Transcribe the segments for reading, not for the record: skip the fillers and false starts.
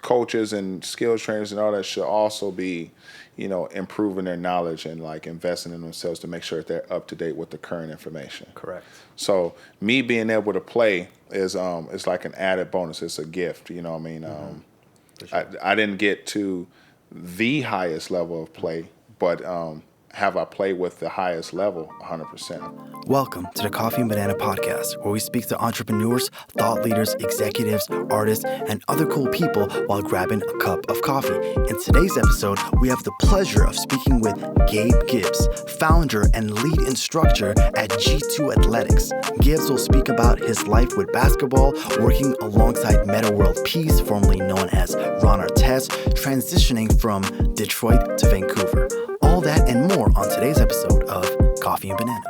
coaches and skills trainers and all that should also be, improving their knowledge and like investing in themselves to make sure that they're up to date with the current information. Correct. So me being able to play is like an added bonus. It's a gift. You know what I mean? Sure. I didn't get to the highest level of play, but have I played with the highest level? 100%. Welcome to the Coffee and Banana Podcast, where we speak to entrepreneurs, thought leaders, executives, artists, and other cool people while grabbing a cup of coffee. In today's episode, we have the pleasure of speaking with Gabe Gibbs, founder and lead instructor at G2 Athletics. Gibbs will speak about his life with basketball, working alongside Metta World Peace, formerly known as Ron Artest, transitioning from Detroit to Vancouver. All that and more on today's episode of Coffee and Banana.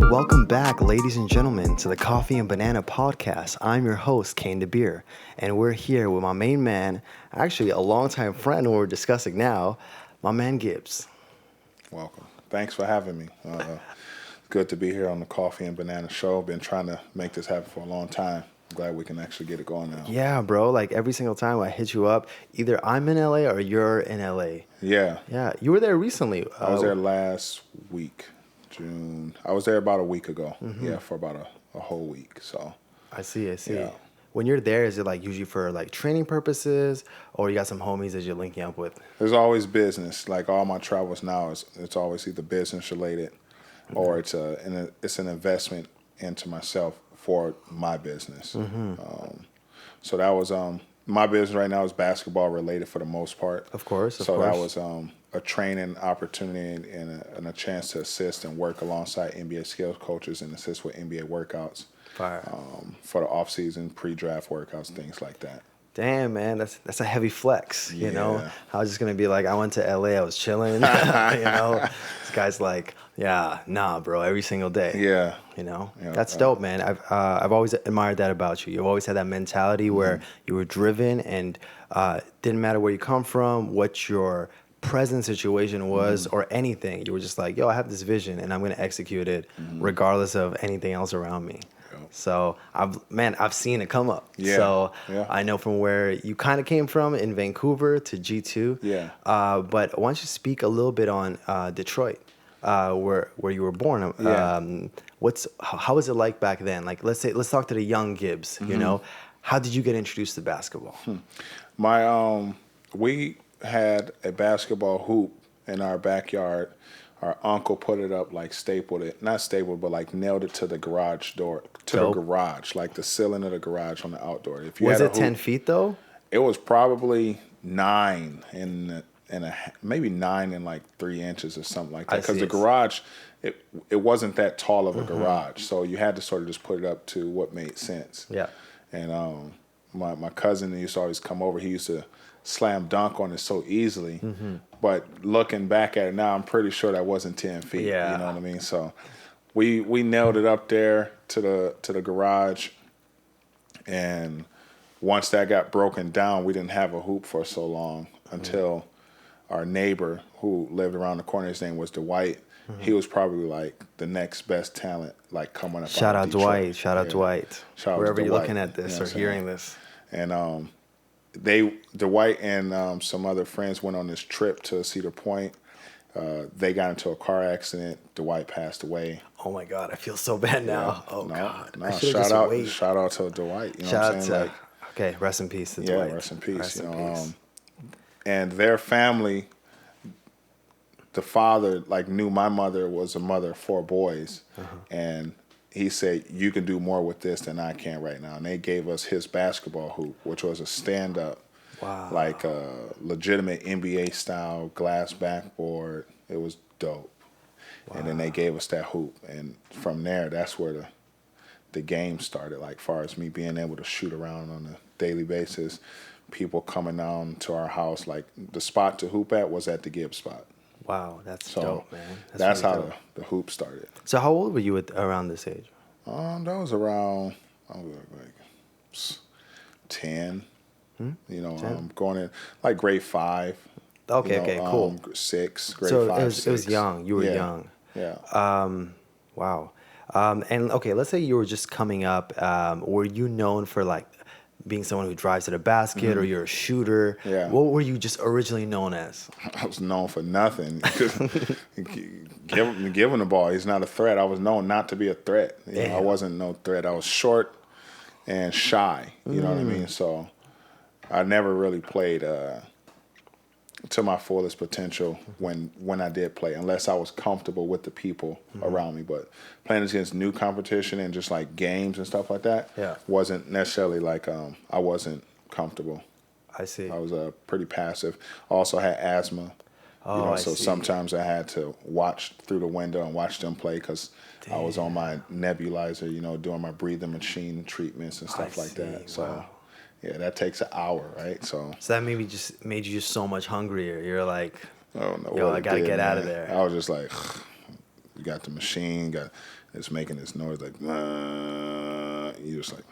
Welcome back, ladies and gentlemen, to the Coffee and Banana Podcast. I'm your host, Kane Dabir, and we're here with my main man, actually a longtime friend who we're discussing now, my man Gibbs. Welcome. Thanks for having me. Good to be here on the Coffee and Banana Show. Been trying to make this happen for a long time. I'm glad we can actually get it going now. Yeah, bro. Like every single time I hit you up, either I'm in LA or you're in LA. Yeah. Yeah. You were there recently. I was there last week, June. I was there about a week ago. Mm-hmm. Yeah, for about a whole week. So I see. Yeah. When you're there, is it like usually for like training purposes, or you got some homies that you're linking up with? There's always business. Like all my travels now, it's always either business related, or it's an investment into myself for my business. Mm-hmm. So that was my business right now is basketball related for the most part. Of course. That was a training opportunity and a chance to assist and work alongside NBA skills coaches and assist with NBA workouts. Fire. For the off season, pre-draft workouts, things like that. Damn, man, that's a heavy flex. Yeah. You know, I was just gonna be like, I went to LA, I was chilling. You know, this guy's like, yeah, nah, bro, every single day. Yeah. You know, Yeah, that's dope, man. I've always admired that about you. You've always had that mentality where you were driven and didn't matter where you come from, what your present situation was, or anything. You were just like, yo, I have this vision and I'm gonna execute it regardless of anything else around me. So I've seen it come up. Yeah. So yeah. I know from where you kind of came from in Vancouver to G2. Yeah. But why don't you speak a little bit on Detroit, where you were born? Yeah. How was it like back then? Like let's talk to the young Gibbs. You know, how did you get introduced to basketball? We had a basketball hoop in our backyard. Our uncle put it up, like not stapled, but like nailed it to the garage door, Dope. the garage, like the ceiling of the garage on the outdoor. If you Was had it 10 feet though? It was probably 9 maybe 9 and like 3 inches or something like that. Because the garage, it wasn't that tall of a garage, so you had to sort of just put it up to what made sense. Yeah. And my cousin used to always come over. He used to slam dunk on it so easily. But looking back at it now, I'm pretty sure that wasn't 10 feet. Yeah. You know what I mean? So we nailed it up there to the garage. And once that got broken down, we didn't have a hoop for so long until our neighbor who lived around the corner, his name was Dwight. He was probably like the next best talent, like coming up. Shout out Dwight. Shout out Dwight. Shout out Wherever to you're Dwight, looking at this or hearing this. And Dwight and some other friends went on this trip to Cedar Point. They got into a car accident. Dwight passed away. Oh my God, I feel so bad now. Yeah. God. No, shout out to Dwight. You know Shout what I'm saying? okay, rest in peace to Dwight. Yeah, rest in peace. Rest in peace. And their family, the father knew my mother was a mother of 4 boys, and he said, you can do more with this than I can right now. And they gave us his basketball hoop, which was a stand-up, like a legitimate NBA-style glass backboard. It was dope. Wow. And then they gave us that hoop. And from there, that's where the game started. Like, far as me being able to shoot around on a daily basis, people coming down to our house. Like, the spot to hoop at was at the Gibbs spot. Wow, that's dope, man. That's really how dope. the hoop started. So how old were you around this age? That was around, I was like 10. You know, 10? Going in like grade 5. Okay, cool. 6, grade so 5, it was young. You were young. Yeah. Wow. And okay, let's say you were just coming up. Were you known for like being someone who drives to the basket or you're a shooter. Yeah. What were you just originally known as? I was known for nothing. Give him the ball. He's not a threat. I was known not to be a threat. You know, I wasn't no threat. I was short and shy. You know what I mean? So I never really played to my fullest potential when I did play, unless I was comfortable with the people around me. But playing against new competition and just like games and stuff like that wasn't necessarily like I wasn't comfortable. I see. I was pretty passive. Also had asthma. Oh, You know, I so see. sometimes I had to watch through the window and watch them play because I was on my nebulizer, you know, doing my breathing machine treatments and stuff like that. So, Wow. yeah, that takes an hour, right? So that maybe just made you just so much hungrier. You're like, I don't know. yo, what I it gotta did, get out of man. there. I was just like, you got the machine, it's making this noise like, you just like,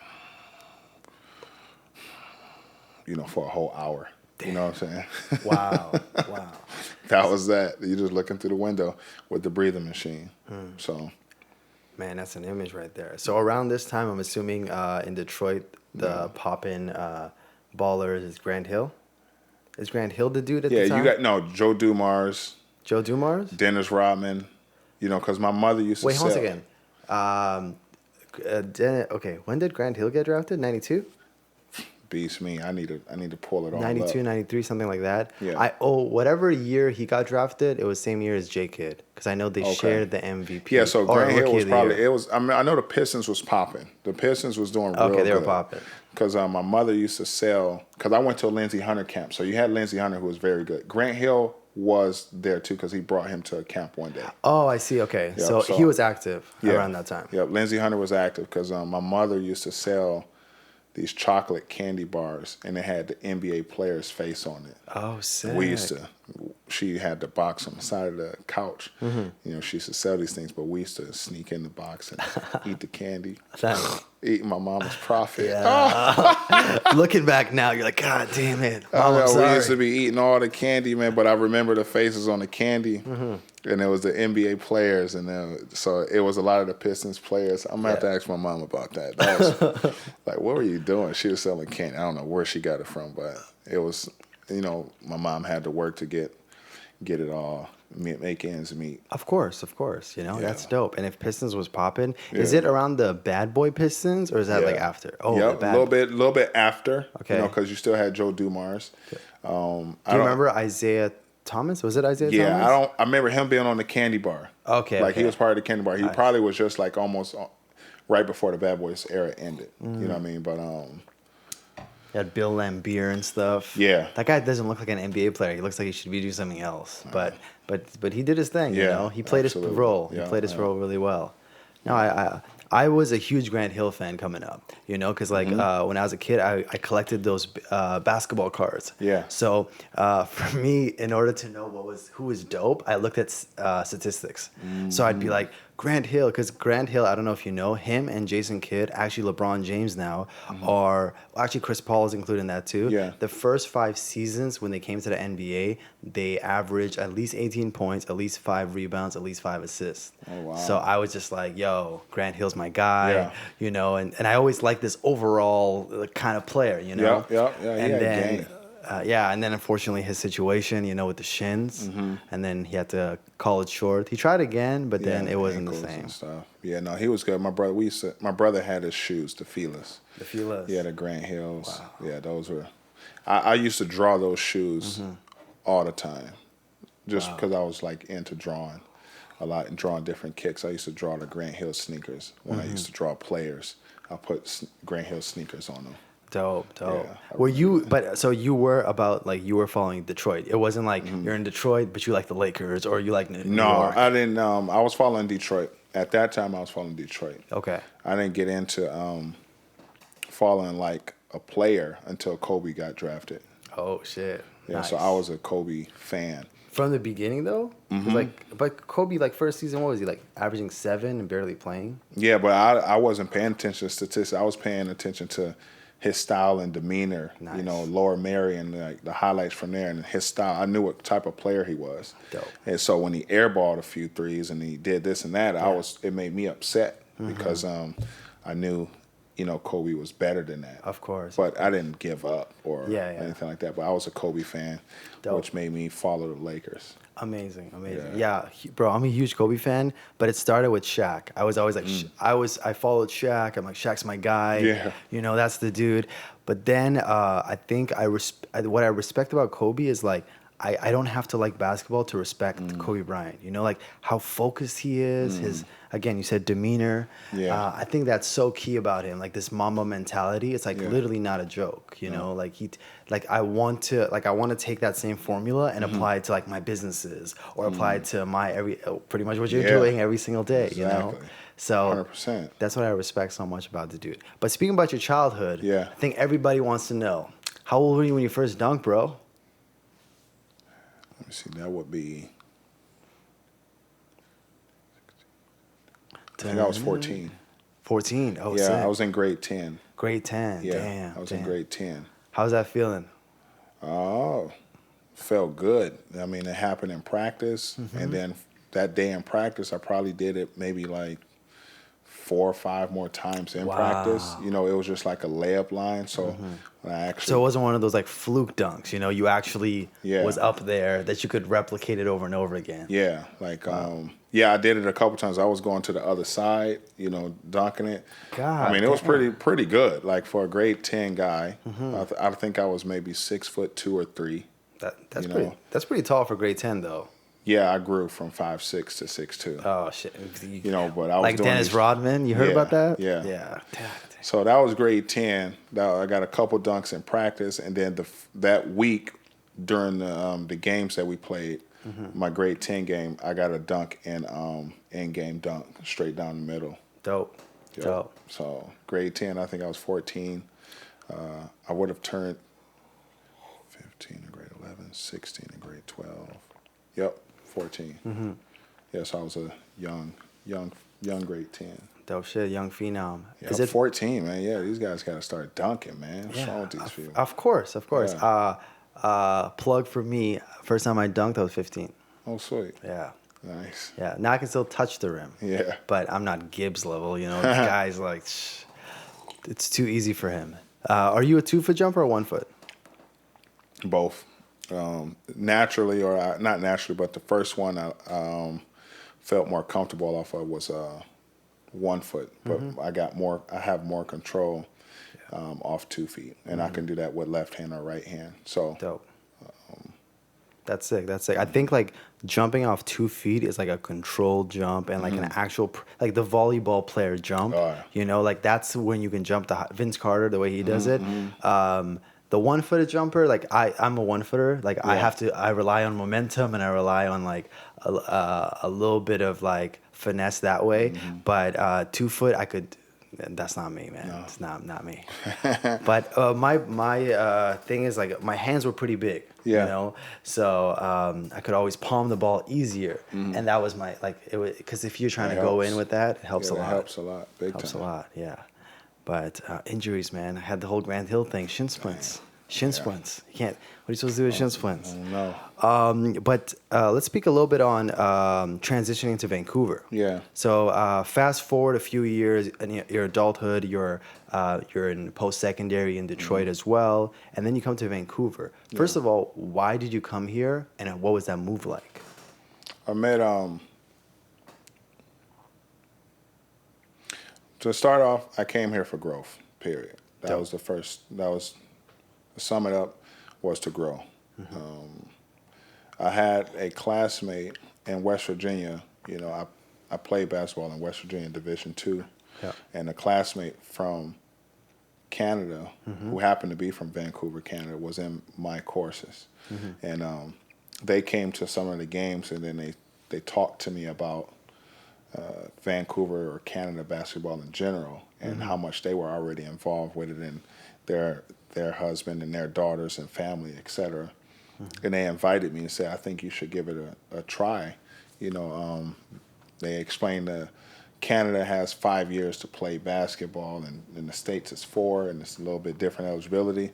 you know, for a whole hour. You know what I'm saying? Wow. That was that. You just looking through the window with the breathing machine. So, Man, that's an image right there. So around this time, I'm assuming in Detroit, the poppin' ballers is Grant Hill. Is Grant Hill the dude at the time? you got Joe Dumars, Joe Dumars? Dennis Rodman. You know, because my mother used to Wait, sell. hold on a second. Okay, when did Grant Hill get drafted? 92? Beats me. I need to pull it all 92, up. 93, something like that. Yeah. Whatever year he got drafted, it was same year as J Kidd because I know they shared the MVP. Yeah, so or Grant Hill Rookie was of the probably Year. it was. I mean, I know the Pistons was popping. The Pistons was doing real good. Okay, they were popping. Because my mother used to sell. Because I went to a Lindsey Hunter camp, so you had Lindsey Hunter who was very good. Grant Hill was there too because he brought him to a camp one day. Oh, I see. Okay, Yep, so so- he was active around that time. Yep, Lindsey Hunter was active because my mother used to sell these chocolate candy bars, and it had the NBA player's face on it. Oh, sick. She had the box on the side of the couch. Mm-hmm. You know, she used to sell these things, but we used to sneak in the box and eat the candy. Nice. Eating my mama's profit. Looking back now, you're like, God damn it. Oh, Mom, I'm yeah, sorry. we used to be eating all the candy, man, but I remember the faces on the candy, Mm-hmm. and it was the NBA players, and so it was a lot of the Pistons players. I'm going to have to ask my mom about that. That was, like, what were you doing? She was selling candy. I don't know where she got it from, but it was, you know, my mom had to work to get it all, make ends meet. Of course. You know, that's dope. And if Pistons was popping, is Yeah. it around the Bad Boy Pistons or is that like after? Oh, yep, the a bad. little bit after. Okay. You know, because you still had Joe Dumars. Do you remember Isaiah Thomas? Was it Isaiah Thomas? Yeah, I remember him being on the candy bar. Okay. Like he was part of the candy bar. He Nice. probably was just like almost right before the Bad Boys era ended. You know what I mean? But He had Bill Lambier and stuff. Yeah. That guy doesn't look like an NBA player. He looks like he should be doing something else. But he did his thing, you Yeah, know? He played absolutely. his role. He Yeah, played his yeah. role really well. No, I was a huge Grant Hill fan coming up, you know, because like Mm-hmm. when I was a kid, I collected those basketball cards. Yeah. So for me, in order to know who was dope, I looked at statistics. So I'd be like Grant Hill, because Grant Hill, I don't know if you know him and Jason Kidd, actually LeBron James now are actually Chris Paul is included in that too. Yeah. The first 5 seasons when they came to the NBA, they averaged at least 18 points, at least 5 rebounds, at least 5 assists. Oh, wow. So I was just like, yo, Grant Hill's my guy, Yeah. you know, and I always liked this overall kind of player, you know. Yeah. He And had then, game. and then unfortunately his situation, you know, with the shins, and then he had to call it short. He tried again, but then Yeah, it wasn't the ankles same. and stuff. Yeah, no, he was good. My brother had his shoes, the Feelers. The Feelers. Yeah, the Grant Hills. Wow. Yeah, those were. I used to draw those shoes all the time, just because I was like into drawing a lot and drawing different kicks. I used to draw the Grant Hill sneakers when I used to draw players. I put Grant Hill sneakers on them. Dope. Yeah, Were you? But so you were you were following Detroit. It wasn't like you're in Detroit, but you like the Lakers or you like New No, York. I didn't. I was following Detroit at that time. I was following Detroit. Okay. I didn't get into following like a player until Kobe got drafted. Oh shit. Yeah, Nice. so I was a Kobe fan. From the beginning though. 'Cause, but Kobe first season, what was he averaging 7 and barely playing? Yeah, but I wasn't paying attention to statistics. I was paying attention to his style and demeanor. Nice. You know, Laura Mary and the highlights from there and his style. I knew what type of player he was. Dope. And so when he airballed a few threes and he did this and that, it made me upset because I knew Kobe was better than that. Of course. But I didn't give up or anything like that. But I was a Kobe fan, which made me follow the Lakers. Amazing. Yeah, bro, I'm a huge Kobe fan, but it started with Shaq. I was always like, I followed Shaq. I'm like, Shaq's my guy. Yeah. That's the dude. But then I think what I respect about Kobe is like, I don't have to like basketball to respect Kobe Bryant. Like how focused he is, his, again, you said demeanor. Yeah. I think that's so key about him. Like this Mamba mentality, it's like literally not a joke, like I want to take that same formula and apply it to like my businesses or apply it to my pretty much what you're doing every single day, Exactly. So 100%. That's what I respect so much about the dude. But speaking about your childhood, I think everybody wants to know, how old were you when you first dunked, bro? Let me see. That would be. I think I was 14. 14. Oh, yeah, sick. I was in grade 10. Grade 10. Yeah, Damn. I was in grade 10. How's that feeling? Oh, felt good. I mean, it happened in practice, and then that day in practice, I probably did it maybe like 4 or 5 more times in practice. It was just like a layup line. So when I actually, so it wasn't one of those like fluke dunks. You actually was up there that you could replicate it over and over again. Yeah, like I did it a couple times. I was going to the other side, dunking it. God, I mean, it was pretty good. Like for a grade 10 guy, I think I was maybe 6'2" or 3. That's pretty tall for grade 10 though. Yeah, I grew from 5'6" to 6'2". Oh shit! But I was like doing Dennis Rodman. You heard about that? Yeah. So that was grade 10. I got a couple dunks in practice, and then that week during the games that we played, my grade 10 game, I got a dunk in game dunk straight down the middle. Dope. So grade 10, I think I was 14. I would have turned 15 in grade 11, 16 in grade 12. Yep. 14. Yeah, so I was a young grade 10. Dope shit, young phenom. Yeah, is it 14, man? Yeah, these guys got to start dunking, man. What's wrong with these people? Of course. Yeah. Plug for me. First time I dunked, I was 15. Oh, sweet. Yeah. Nice. Yeah. Now I can still touch the rim. Yeah. But I'm not Gibbs level. The guy's like, it's too easy for him. Are you a 2-foot jumper or 1 foot? Both. Naturally, or not naturally, but the first one I felt more comfortable off of was 1 foot, but I have more control off 2 feet, and I can do that with left hand or right hand. So dope. That's sick. I think like jumping off 2 feet is like a controlled jump and like an actual like the volleyball player jump. Like that's when you can jump the Vince Carter the way he does it. The 1-footed jumper, like I'm a 1-footer. Like I rely on momentum and I rely on like a little bit of like finesse that way. But 2 foot, I could. That's not me, man. No. It's not me. But my thing is like my hands were pretty big. So I could always palm the ball easier, and that was my like it was because if you're trying to go in with that, it helps a lot. It helps a lot. Big time. Helps a lot. Yeah. But injuries, man. I had the whole Grand Hill thing. Shin splints. Splints. You can't. What are you supposed to do with shin splints? No. But let's speak a little bit on transitioning to Vancouver. Yeah. So fast forward a few years in your adulthood, you're in post-secondary in Detroit as well, and then you come to Vancouver. First of all, why did you come here, and what was that move like? I met to start off, I came here for growth, period. That was the first, to sum it up, was to grow. I had a classmate in West Virginia, I played basketball in West Virginia Division II, and a classmate from Canada, who happened to be from Vancouver, Canada, was in my courses. And they came to some of the games, and then they talked to me about Vancouver or Canada basketball in general, and how much they were already involved with it, and their husband and their daughters and family, etc. And they invited me and said, I think you should give it a try. They explained that Canada has 5 years to play basketball, and in the States it's 4, and it's a little bit different eligibility.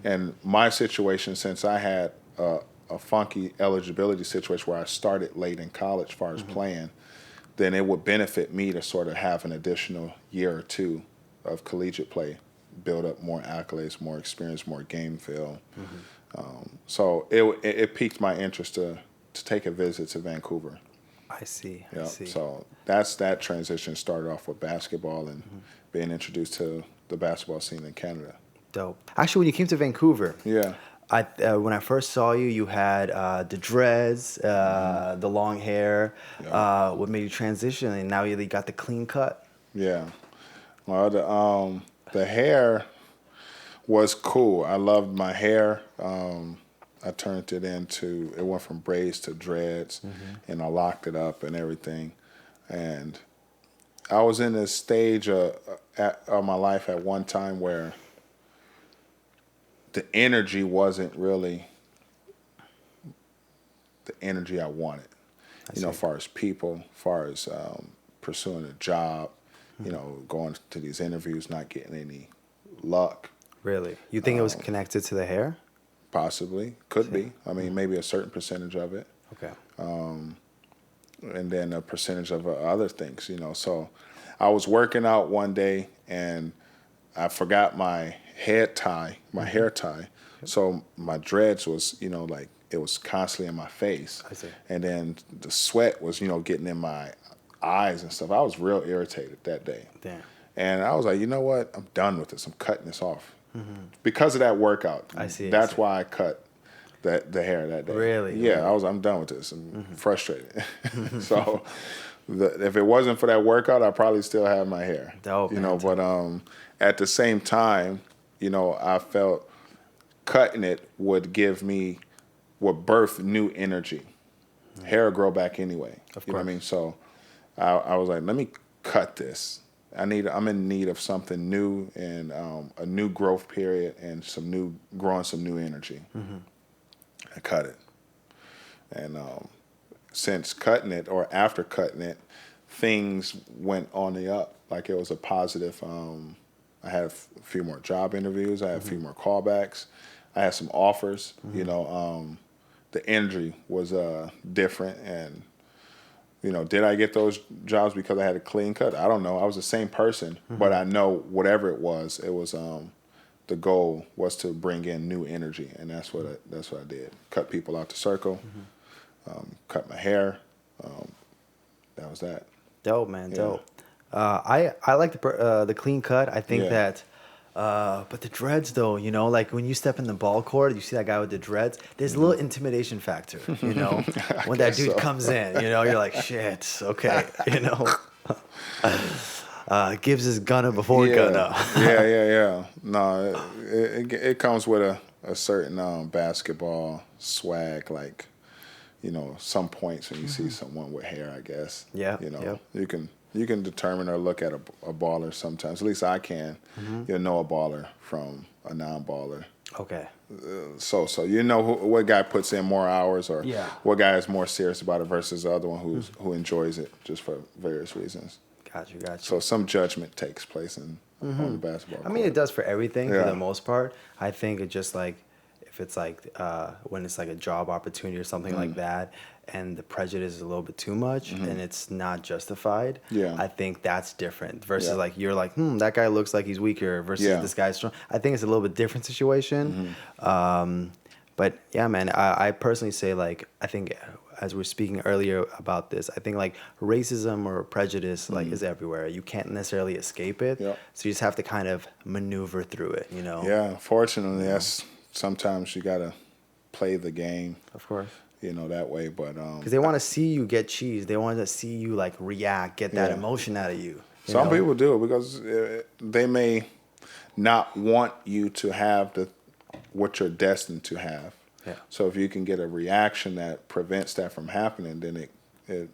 And my situation, since I had a funky eligibility situation where I started late in college as far as playing, then it would benefit me to sort of have an additional year or two of collegiate play, build up more accolades, more experience, more game feel. So it piqued my interest to take a visit to Vancouver. I see. Yeah. I see. So that transition started off with basketball and being introduced to the basketball scene in Canada. Dope. Actually, when you came to Vancouver, Yeah. When I first saw you, you had the dreads, the long hair. Yeah. What made you transition, and now you got the clean cut? Yeah. Well, the hair was cool. I loved my hair. I turned it went from braids to dreads, and I locked it up and everything. And I was in this stage of my life at one time where the energy wasn't really the energy I wanted. As far as people, far as pursuing a job, going to these interviews, not getting any luck. Really? You think it was connected to the hair? Possibly. Could be. I mean, maybe a certain percentage of it. Okay. And then a percentage of other things, So I was working out one day and I forgot my hair tie. So my dreads was, like it was constantly in my face. I see. And then the sweat was, getting in my eyes and stuff. I was real irritated that day. Damn. And I was like, you know what? I'm done with this. I'm cutting this off. Because of that workout. I see. That's why I cut the hair that day. Really? Yeah, I'm done with this. I'm frustrated. So if it wasn't for that workout, I probably still have my hair. Dope, man. But at the same time, I felt cutting it would birth new energy. Hair will grow back anyway. Of course. You know what I mean? So I was like, let me cut this. I'm in need of something new and a new growth period and growing some new energy. I cut it. And since cutting it or after cutting it, things went on the up. Like it was a positive. I had a few more job interviews. I had a few more callbacks. I had some offers. The energy was different. And, did I get those jobs because I had a clean cut? I don't know. I was the same person, but I know whatever it was the goal was to bring in new energy, and that's what I did. Cut people out the circle, cut my hair. That was that. Dope, man. Yeah. Dope. I like the clean cut. I think that, but the dreads though, like when you step in the ball court, you see that guy with the dreads. There's a little intimidation factor, when that dude comes in. You're like, shit, okay, Gibbs is gunner before gunner. Yeah. No, it comes with a certain basketball swag, like, some points when you see someone with hair, I guess. Yeah. You can determine or look at a baller sometimes. At least I can. You'll know a baller from a non-baller. Okay. So what guy puts in more hours or what guy is more serious about it versus the other one who enjoys it just for various reasons. Got you. So some judgment takes place on the basketball court. I mean, it does for everything for the most part. I think it just like if it's like when it's like a job opportunity or something like that, and the prejudice is a little bit too much and it's not justified. Yeah, I think that's different versus like you're like, that guy looks like he's weaker versus this guy's strong. I think it's a little bit different situation. But yeah, man, I personally say like I think. As we were speaking earlier about this, I think like racism or prejudice like is everywhere. You can't necessarily escape it. Yep. So you just have to kind of maneuver through it, Yeah, fortunately, that's sometimes you got to play the game. Of course. That way, but because they want to see you get cheese. They want to see you like react, get that emotion out of you. Some people do it because they may not want you to have what you're destined to have. Yeah. So if you can get a reaction that prevents that from happening, then it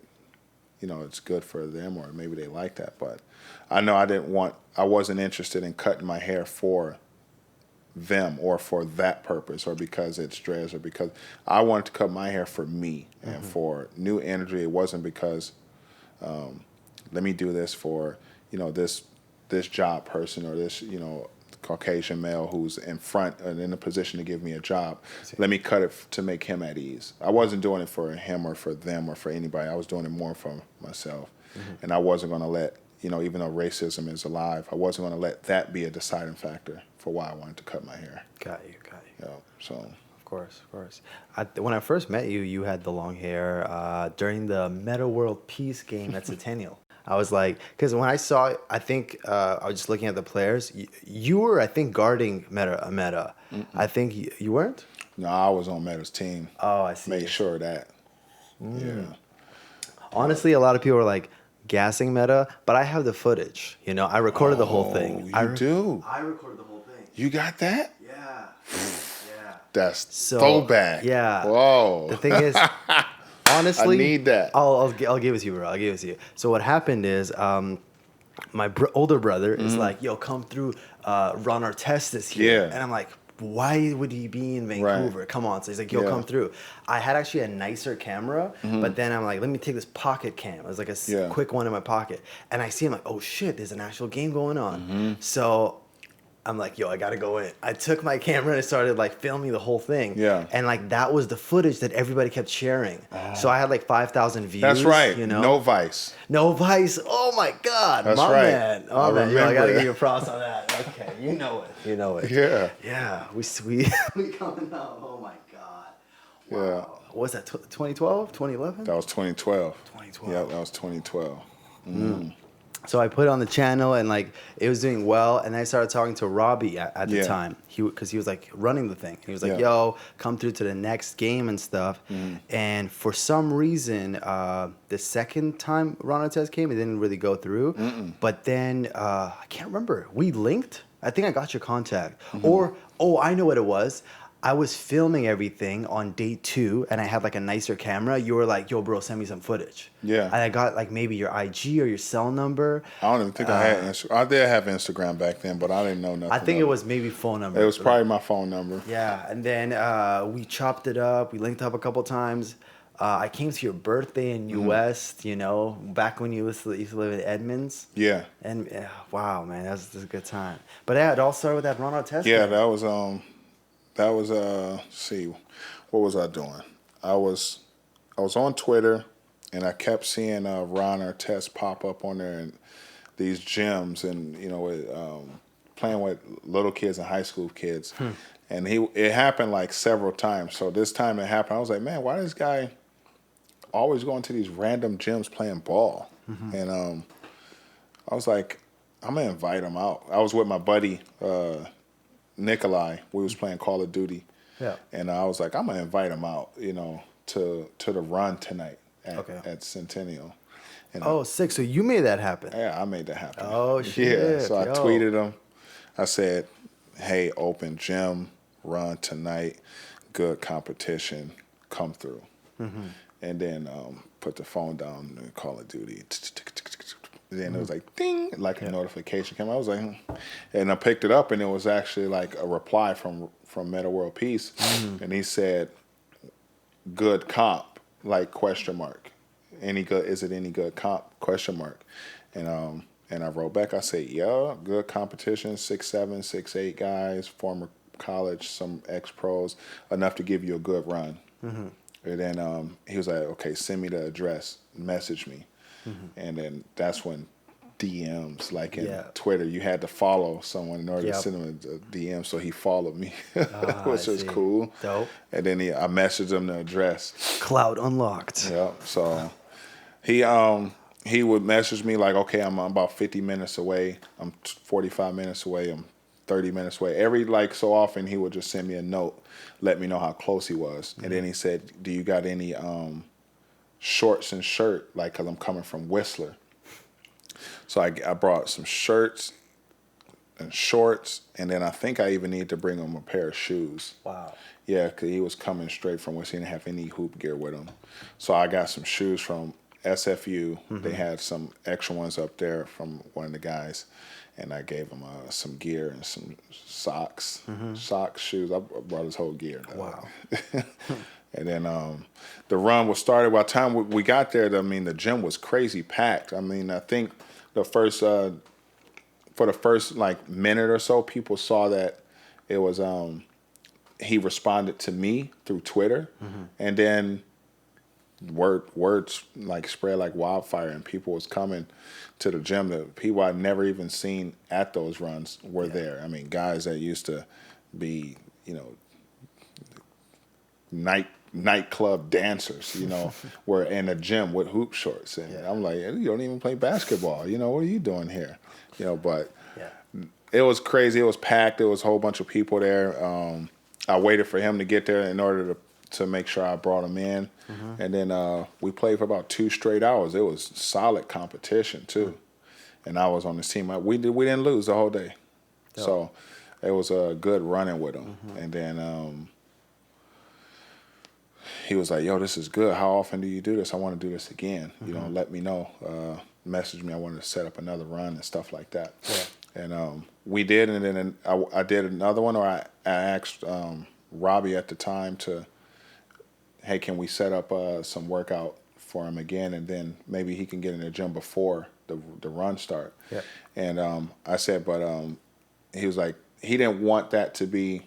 it's good for them, or maybe they like that. But I know I wasn't interested in cutting my hair for them or for that purpose or because it's dreads or because I wanted to cut my hair for me and for new energy. It wasn't because let me do this for this job person or this Caucasian male who's in front and in a position to give me a job. Let me cut it to make him at ease. I wasn't doing it for him or for them or for anybody. I was doing it more for myself. And I wasn't going to let, even though racism is alive, I wasn't going to let that be a deciding factor for why I wanted to cut my hair. Got you. So. Of course. When I first met you, you had the long hair during the Metta World Peace game at Centennial. I was like, because when I saw, I think I was just looking at the players. You were, I think, guarding Metta. Mm-mm. I think you weren't? No, I was on Metta's team. Oh, I see. Make sure of that. Yeah. Honestly, a lot of people are like gassing Metta, but I have the footage. I recorded the whole thing. You do? I recorded the whole thing. You got that? Yeah. That's so bad. Yeah. Whoa. The thing is, honestly, I need that. I'll give it to you, bro. I'll give it to you. So what happened is, my older brother is like, "Yo, come through. Ron Artest is here," and I'm like, "Why would he be in Vancouver? Right. Come on!" So he's like, "Yo, come through." I had actually a nicer camera, but then I'm like, "Let me take this pocket cam." It was like a quick one in my pocket, and I see him like, "Oh shit, there's an actual game going on." So I'm like, yo, I gotta go in. I took my camera and I started like filming the whole thing. Yeah. And like that was the footage that everybody kept sharing. So I had like 5,000 views. That's right. No Vice. No Vice. Oh my God. That's my right. Man. Oh man. Yo, I gotta give you a props on that. Okay. You know it. Yeah. Yeah. We coming up. Oh my God. Wow. Yeah. What was that 2012? 2011? That was 2012. 2012. Yeah, that was 2012. So I put it on the channel and like it was doing well, and I started talking to Robbie at the time. Because he was like running the thing. He was like, "Yo, come through to the next game and stuff." And for some reason, the second time Ron Artest came, it didn't really go through. But then I can't remember. We linked. I think I got your contact. Or I know what it was. I was filming everything on day 2, and I had like a nicer camera. You were like, "Yo, bro, send me some footage." Yeah. And I got like maybe your IG or your cell number. I don't even think I had Instagram. I did have Instagram back then, but I didn't know nothing. I think it was maybe phone number. It was probably my phone number. Yeah, and then we chopped it up. We linked up a couple times. I came to your birthday in New West, back when you used to live in Edmonds. Yeah. And wow, man, that was a good time. But yeah, it all started with that Ron Artest. Yeah, that was see, what was I doing? I was on Twitter, and I kept seeing Ron Artest pop up on there, and these gyms, and playing with little kids and high school kids, and it happened like several times. So this time it happened, I was like, man, why is this guy always going to these random gyms playing ball? And I was like, I'm gonna invite him out. I was with my buddy. Nikolai, we was playing Call of Duty, and I was like, I'm gonna invite him out, to the run tonight at Centennial. And sick! So you made that happen? Yeah, I made that happen. Oh shit! Yeah, so I tweeted him. I said, "Hey, open gym, run tonight, good competition, come through." And then put the phone down and Call of Duty. Then it was like ding, like a notification came. I was like, and I picked it up, and it was actually like a reply from Metta World Peace, and he said, "Good comp?" like question mark. Any good? Is it any good comp? Question mark. And I wrote back. I said, "Yeah, good competition. 6'7", 6'8" guys, former college, some ex pros, enough to give you a good run." And then he was like, "Okay, send me the address. Message me." And then that's when DMs, like in Twitter, you had to follow someone in order to send him a DM. So he followed me, which was cool. Dope. And then I messaged him the address. Cloud unlocked. Yeah. So he would message me like, okay, I'm about 50 minutes away. I'm 45 minutes away. I'm 30 minutes away. Every so often he would just send me a note, let me know how close he was. And then he said, "Do you got any shorts and shirt?" Like, because I'm coming from Whistler. So I brought some shirts and shorts, and then I think I even need to bring him a pair of shoes. Wow. Yeah, because he was coming straight from Whistler. He didn't have any hoop gear with him. So I got some shoes from SFU. They had some extra ones up there from one of the guys, and I gave him some gear and some socks, shoes. I brought his whole gear. Wow. And then the run was started. By the time we got there, the gym was crazy packed. I think the first for the first minute or so, people saw that it was he responded to me through Twitter, and then words like spread like wildfire, and people was coming to the gym. The people I'd never even seen at those runs were there. I mean, guys that used to be, nightclub dancers, were in a gym with hoop shorts, and I'm like, you don't even play basketball. What are you doing here? But it was crazy. It was packed. There was a whole bunch of people there. I waited for him to get there in order to make sure I brought him in, and then we played for about 2 straight hours. It was solid competition too, and I was on this team. We didn't lose the whole day, so it was a good running with him, and then. He was like, yo, this is good. How often do you do this? I want to do this again. Let me know. Message me. I wanted to set up another run and stuff like that. Yeah. And we did, and then I did another one, or I asked Robbie at the time hey, can we set up some workout for him again, and then maybe he can get in the gym before the run start. Yeah. And I said, but he was like, he didn't want that to be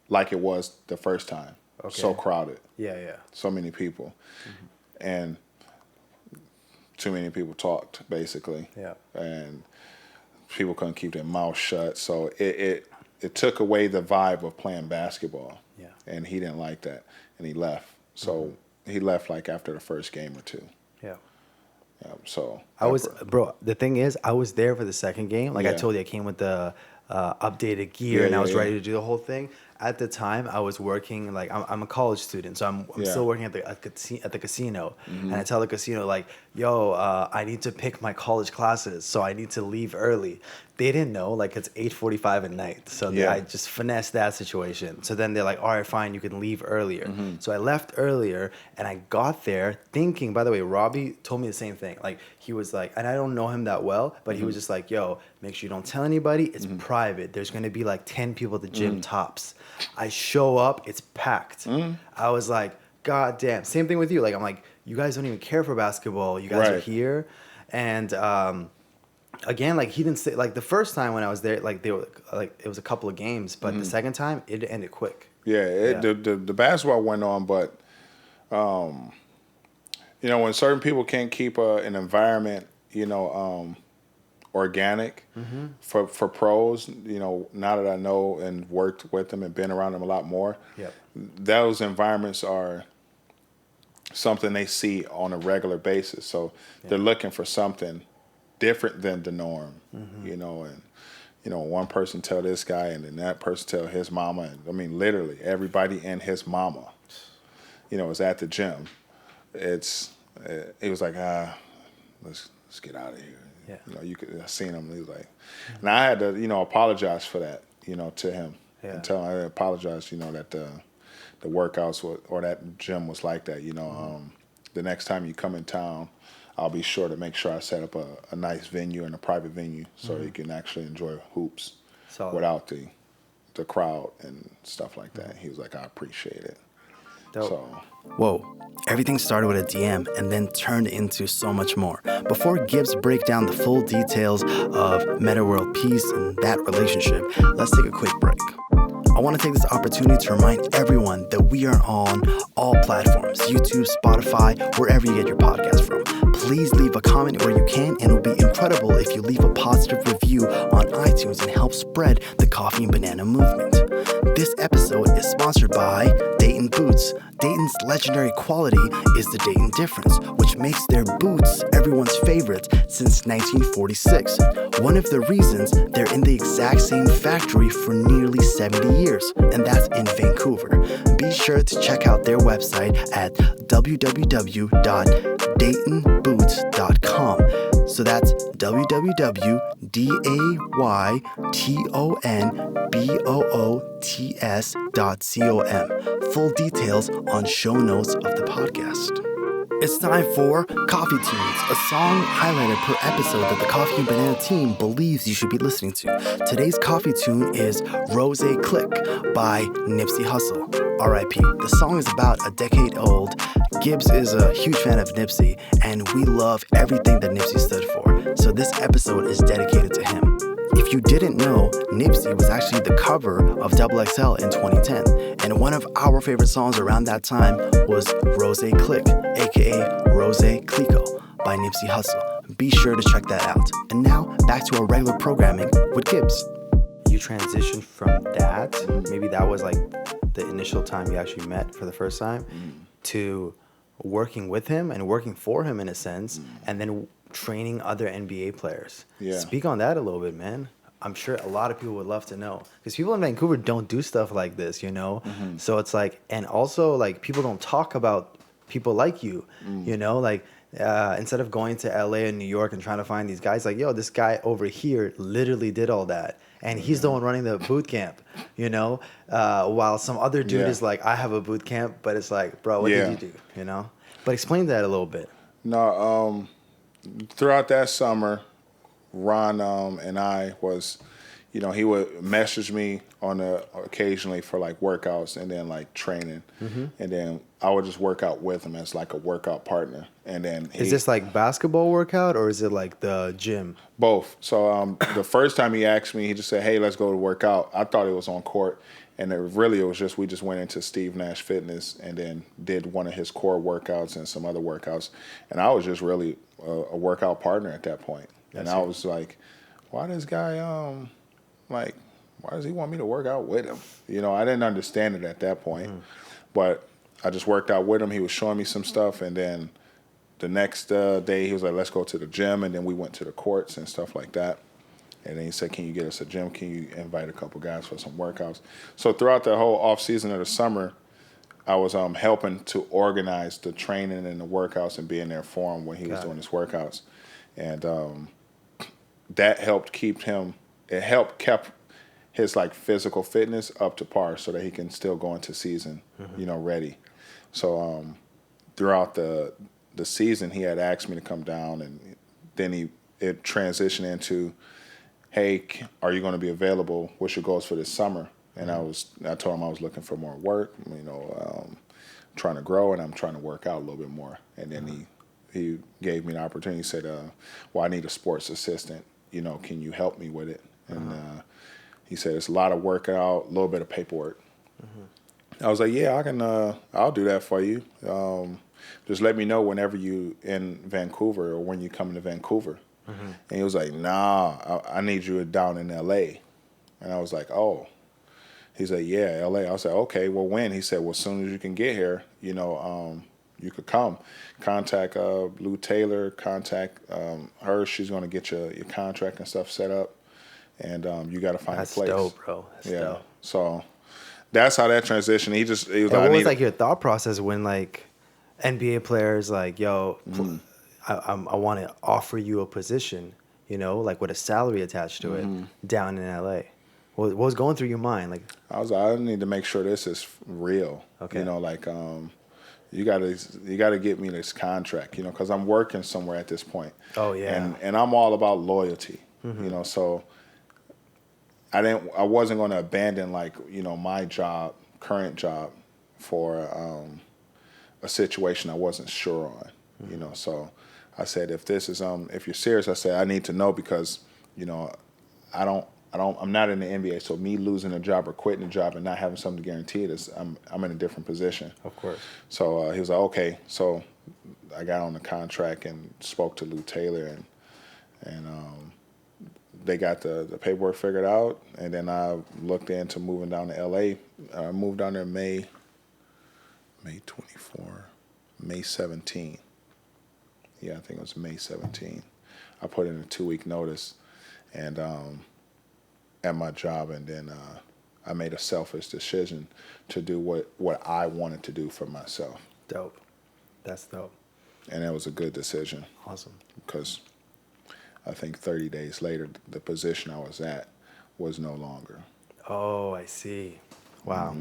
like it was the first time. Okay. So crowded. Yeah. So many people. And too many people talked, basically. Yeah. And people couldn't keep their mouth shut. So it took away the vibe of playing basketball. Yeah. And he didn't like that. And he left. So he left like after the first game or two. Yeah. So the thing is, I was there for the second game. Like I told you, I came with the updated gear, and I was ready to do the whole thing. At the time, I was working, like, I'm a college student, so I'm still working at the casino. And I tell the casino, like, yo, I need to pick my college classes, so I need to leave early. They didn't know, like, it's 8:45 at night. So I just finessed that situation. So then they're like, all right, fine, you can leave earlier. So I left earlier, and I got there thinking, by the way, Robbie told me the same thing. Like, he was like, and I don't know him that well, but he was just like, yo, make sure you don't tell anybody. It's private. There's going to be like 10 people at the gym tops. I show up, it's packed. I was like, God damn. Same thing with you. Like, I'm like, you guys don't even care for basketball. You guys are here. And again, like, he didn't say, like, the first time when I was there, like, they were like, it was a couple of games, but the second time it ended quick. The basketball went on, but when certain people can't keep an environment, organic for pros, now that I know and worked with them and been around them a lot more, those environments are something they see on a regular basis. So they're looking for something different than the norm, and one person tell this guy, and then that person tell his mama, and I mean literally everybody and his mama, is at the gym. It was like, let's get out of here. I seen him. He was like, and I had to, apologize for that, to him, and tell him I apologize, that the workouts or that gym was like that. The next time you come in town, I'll be sure to make sure I set up a nice venue and a private venue so you can actually enjoy hoops without the crowd and stuff like that. He was like, I appreciate it. Dope. So. Whoa, everything started with a DM and then turned into so much more. Before Gibbs break down the full details of Metta World Peace and that relationship, let's take a quick break. I want to take this opportunity to remind everyone that we are on all platforms, YouTube, Spotify, wherever you get your podcast from. Please leave a comment where you can, and it will be incredible if you leave a positive review on iTunes and help spread the coffee and banana movement. This episode is sponsored by Dayton Boots. Dayton's legendary quality is the Dayton difference, which makes their boots everyone's favorite since 1946. One of the reasons they're in the exact same factory for nearly 70 years, and that's in Vancouver. Be sure to check out their website at www.daytonboots.com. So that's www.daytonboots.com. Full details on show notes of the podcast. It's time for Coffee Tunes, a song highlighted per episode that the Coffee and Banana team believes you should be listening to. Today's coffee tune is Rose Clique by Nipsey Hussle, R.I.P. The song is about a decade old. Gibbs is a huge fan of Nipsey, and we love everything that Nipsey stood for. So this episode is dedicated to him. if you didn't know, Nipsey was actually the cover of XXL in 2010. And one of our favorite songs around that time was Rose Clique, aka Rose Clico by Nipsey Hussle. Be sure to check that out. And now, back to our regular programming with Gibbs. You transitioned from that, maybe that was like the initial time you actually met for the first time, to working with him and working for him in a sense, and then training other NBA players. Yeah. Speak on that a little bit, man. I'm sure a lot of people would love to know, because people in Vancouver don't do stuff like this, you know? So it's like, and also like people don't talk about people like you, you know? Like instead of going to LA and New York and trying to find these guys, like, yo, this guy over here literally did all that. And he's the one running the boot camp, you know? While some other dude is like, I have a boot camp, but it's like, bro, what did you do, you know? But explain that a little bit. No, throughout that summer, Ron and I was, you know, he would message me on occasionally for like workouts and then like training, and then I would just work out with him as like a workout partner. And then is this like basketball workout or is it like the gym? Both. So the first time he asked me, he just said, "Hey, let's go to work out." I thought it was on court, and it was just we just went into Steve Nash Fitness and then did one of his core workouts and some other workouts, and I was just really a workout partner at that point. And I was like, why this guy, like, why does he want me to work out with him? You know, I didn't understand it at that point. But I just worked out with him. He was showing me some stuff. And then the next day, he was like, let's go to the gym. And then we went to the courts and stuff like that. And then he said, can you get us a gym? Can you invite a couple guys for some workouts? So throughout the whole off season of the summer, I was helping to organize the training and the workouts and being there for him when he was doing his workouts. And that helped keep him, kept his like physical fitness up to par so that he can still go into season, you know, ready. So throughout the season, he had asked me to come down, and then it transitioned into, hey, are you going to be available? What's your goals for this summer? And I told him I was looking for more work, you know, trying to grow, and I'm trying to work out a little bit more. And then he gave me an opportunity. He said, well, I need a sports assistant. You know, can you help me with it? And he said, it's a lot of workout, a little bit of paperwork. I was like, yeah, I can. I'll do that for you. Just let me know whenever you in Vancouver or when you come to Vancouver. And he was like, nah, I need you down in L.A. And I was like, oh. He said, yeah, L.A. I was like, okay, well, when? He said, well, as soon as you can get here, you know, you could come. Contact Lou Taylor, contact her. She's going to get your contract and stuff set up. And you got to find a place. That's dope, bro. That's dope. So that's how that transition. He was like, what was like your thought process when like NBA players like, yo, I want to offer you a position, you know, like with a salary attached to it down in LA. What was going through your mind? Like, I need to make sure this is real. Okay. You know, like you gotta get me this contract, you know, because I'm working somewhere at this point. Oh yeah. And I'm all about loyalty, you know. So I wasn't going to abandon like, you know, my current job for a situation I wasn't sure on, you know. So I said, if this is if you're serious, I said I need to know, because, you know, I'm not in the NBA, so me losing a job or quitting a job and not having something guaranteed is I'm in a different position. Of course. So he was like, okay. So I got on the contract and spoke to Lou Taylor, and they got the paperwork figured out, and then I looked into moving down to LA. I moved down there May 24, May 17. Yeah, I think it was May 17. I put in a 2-week notice, and at my job, and then I made a selfish decision to do what I wanted to do for myself. Dope. That's dope. And it was a good decision. Awesome. Because I think 30 days later, the position I was at was no longer. Oh, I see. Wow.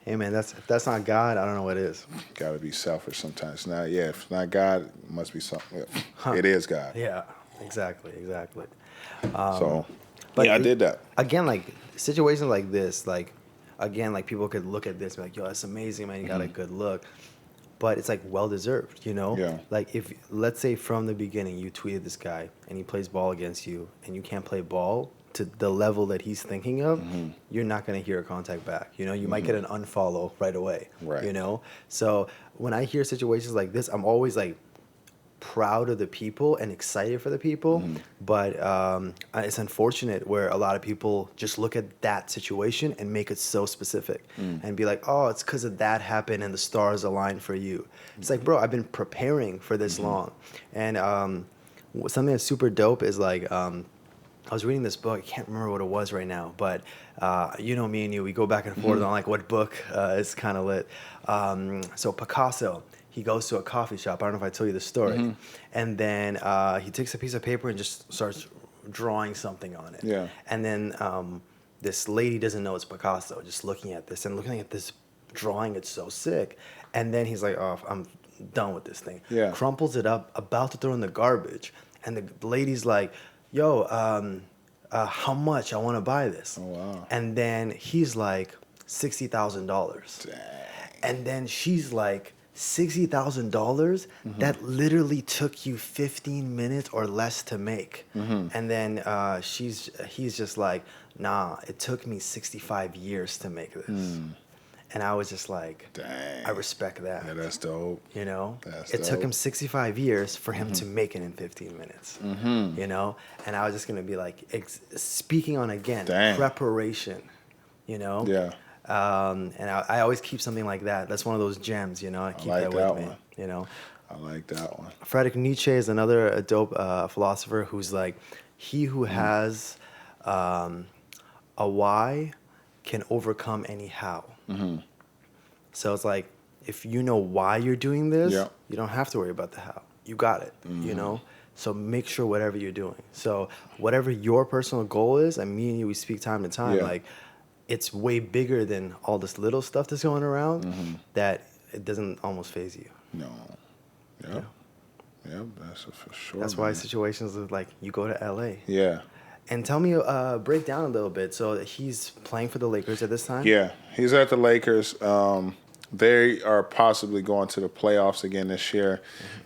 Hey, man, if that's not God, I don't know what is. Got to be selfish sometimes. Now, yeah, if it's not God, it must be something. It is God. Yeah, exactly. But yeah, I did that. Again, like, situations like this, like, again, like, people could look at this and be like, yo, that's amazing, man, you got a good look. But it's, like, well-deserved, you know? Yeah. Like, let's say from the beginning you tweeted this guy and he plays ball against you and you can't play ball, to the level that he's thinking of, you're not going to hear a contact back. You know, you might get an unfollow right away. Right. You know, so when I hear situations like this, I'm always like proud of the people and excited for the people, but it's unfortunate where a lot of people just look at that situation and make it so specific and be like, oh, it's because of that happened and the stars aligned for you. It's like, bro, I've been preparing for this long. And something that's super dope is like, I was reading this book. I can't remember what it was right now, but you know me and you, we go back and forth on like what book is kind of lit. So Picasso, he goes to a coffee shop. I don't know if I told you the story. And then he takes a piece of paper and just starts drawing something on it. Yeah. And then this lady doesn't know it's Picasso, just looking at this drawing. It's so sick. And then he's like, oh, I'm done with this thing. Yeah. Crumples it up, about to throw in the garbage. And the lady's like, yo, how much? I want to buy this. Oh, wow. And then he's like, $60,000. Dang. And then she's like, $60,000 that literally took you 15 minutes or less to make. And then he's just like, nah, it took me 65 years to make this. And I was just like, Dang. I respect that. Yeah, that's dope. You know, That's it took dope. him 65 years for him to make it in 15 minutes. You know, and I was just gonna be like, speaking on again, Dang. preparation. You know, Yeah. And I always keep something like that. That's one of those gems. You know, I keep like that that with me. one. You know, I like that one. Friedrich Nietzsche is another dope philosopher who's like, he who has a why can overcome any how. So it's like, if you know why you're doing this, Yeah. you don't have to worry about the how. You got it, you know? So make sure whatever you're doing. So whatever your personal goal is, and me and you, we speak time to time, Yeah. like, it's way bigger than all this little stuff that's going around that it doesn't almost phase you. No. Yep. Yep, that's for sure. That's why situations of like, you go to LA. Yeah. And tell me, break down a little bit. So he's playing for the Lakers at this time? Yeah, he's at the Lakers. They are possibly going to the playoffs again this year.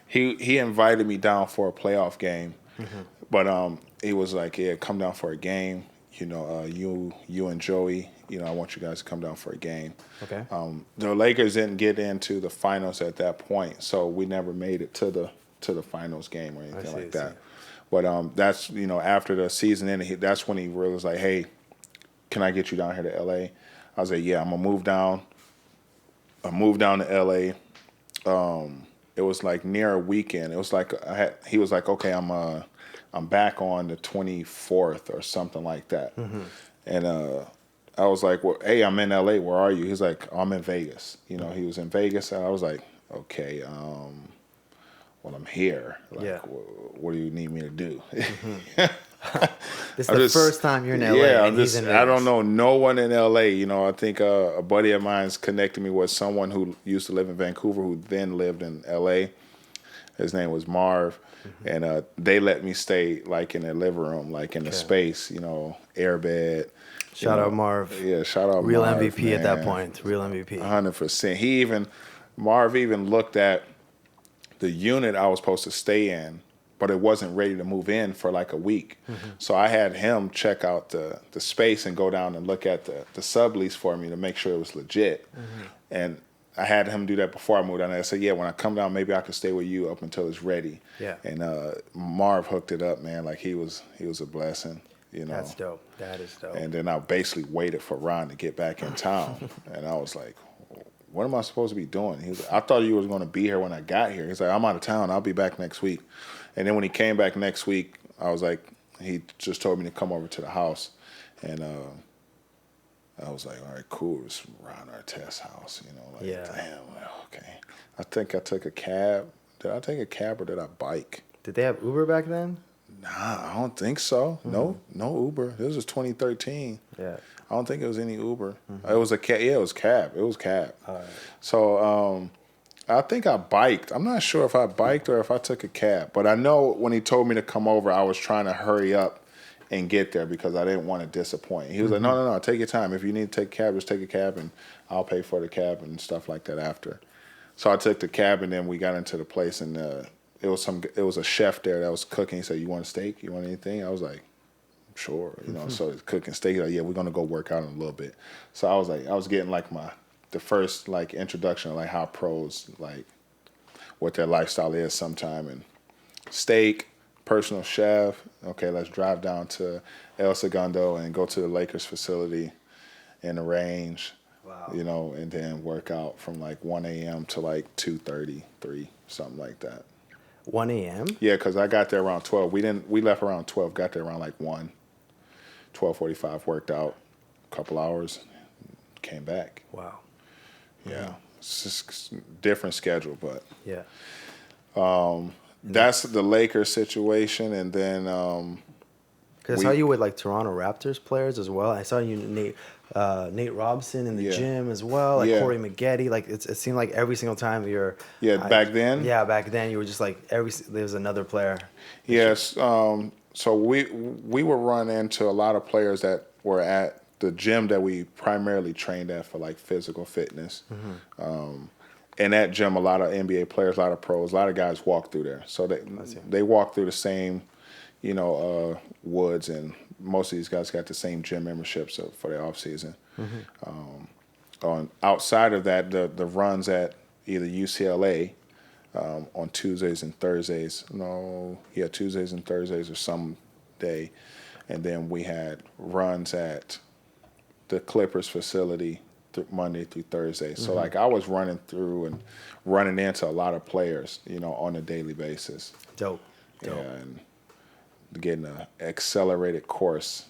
He invited me down for a playoff game, but he was like, "Yeah, come down for a game. You know, you and Joey. You know, I want you guys to come down for a game." Okay. The Lakers didn't get into the finals at that point, so we never made it to the finals game or anything like that. But that's, you know, after the season ended, that's when he really was like, "Hey, can I get you down here to LA?" I was like, "Yeah, I'm gonna move down." I moved down to LA. It was like near a weekend. It was like he was like, "Okay, I'm back on the 24th or something like that." And I was like, "Well, hey, I'm in LA. Where are you?" He's like, "I'm in Vegas." You know, he was in Vegas, and I was like, "Okay, well, I'm here. Like, what do you need me to do?" This is the first time you're in LA. Yeah, and he's in I don't Vegas. know no one in LA. You know, I think a buddy of mine's connected me with someone who used to live in Vancouver, who then lived in LA. His name was Marv, and they let me stay like in their living room, like in the space, you know, airbed. Shout out Marv. Yeah, shout out Real Marv, MVP at that man. point. Real MVP. 100%. Marv even looked at the unit I was supposed to stay in, but it wasn't ready to move in for like a week. So I had him check out the space and go down and look at the sublease for me to make sure it was legit. And I had him do that before I moved down there. I said, "Yeah, when I come down, maybe I can stay with you up until it's ready." Yeah. And Marv hooked it up, man. Like he was a blessing, you know. That's dope. That is dope. And then I basically waited for Ron to get back in town. And I was like, "What am I supposed to be doing?" He was like, "I thought you was going to be here when I got here." He's like, "I'm out of town. I'll be back next week." And then when he came back next week, I was like, he just told me to come over to the house. And I was like, "All right, cool. It's Ron Artest's house." You know, like, damn, well, okay. I think I took a cab. Did I take a cab or did I bike? Did they have Uber back then? Nah, I don't think so. No Uber. This was 2013. Yeah. I don't think it was any Uber. It was a cab. Yeah, it was cab. It was cab. All right. So I think I biked. I'm not sure if I biked or if I took a cab. But I know when he told me to come over, I was trying to hurry up and get there because I didn't want to disappoint. He was like, no, take your time. If you need to take a cab, just take a cab, and I'll pay for the cab and stuff like that after. So I took the cab, and then we got into the place, and it was a chef there that was cooking. He said, "You want a steak? You want anything?" I was like, sure, so cooking steak, like, yeah, we're gonna go work out in a little bit. So I was getting like the first like introduction of like how pros like what their lifestyle is sometime, and steak, personal chef. Okay, let's drive down to El Segundo and go to the Lakers facility in the range. Wow. And then work out from like 1 a.m. to like 2:30, 3, something like that. 1 a.m.? Yeah, because I got there around 12. We left around 12, got there around like 1, 12:45, worked out a couple hours, came back. Wow. Yeah. It's just a different schedule, but Yeah. that's the Lakers situation. And then Because I saw you with like Toronto Raptors players as well. I saw you Nate Robinson in the gym as well, like Corey Maggette. Like it seemed like every single time back then. Yeah, back then you were just like there was another player. Yes. So we would run into a lot of players that were at the gym that we primarily trained at for like physical fitness. In that gym, a lot of NBA players, a lot of pros, a lot of guys walk through there. So they walk through the same, woods, and most of these guys got the same gym memberships for their off season. On outside of that, the runs at either UCLA on Tuesdays and Thursdays. Tuesdays and Thursdays or some day, and then we had runs at the Clippers facility Monday through Thursday. So like I was running through and running into a lot of players, on a daily basis. Dope. Yeah, and getting an accelerated course,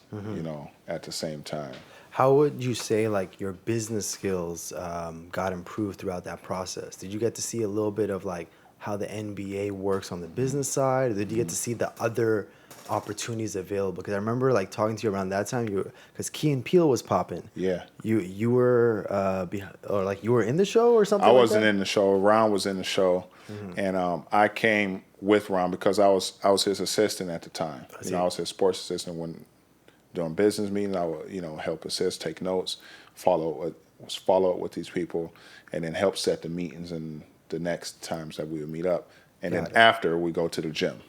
at the same time. How would you say like your business skills got improved throughout that process? Did you get to see a little bit of like how the NBA works on the business side? Or did you get to see the other opportunities available? Because I remember like talking to you around that time, because Key and Peele was popping. Yeah. You were you were in the show or something. I wasn't in the show. Ron was in the show, and I came with Ron because I was his assistant at the time. I was his sports assistant when doing business meetings. I would help assist, take notes, follow up with these people, and then help set the meetings and the next times that we would meet up. And then after we go to the gym.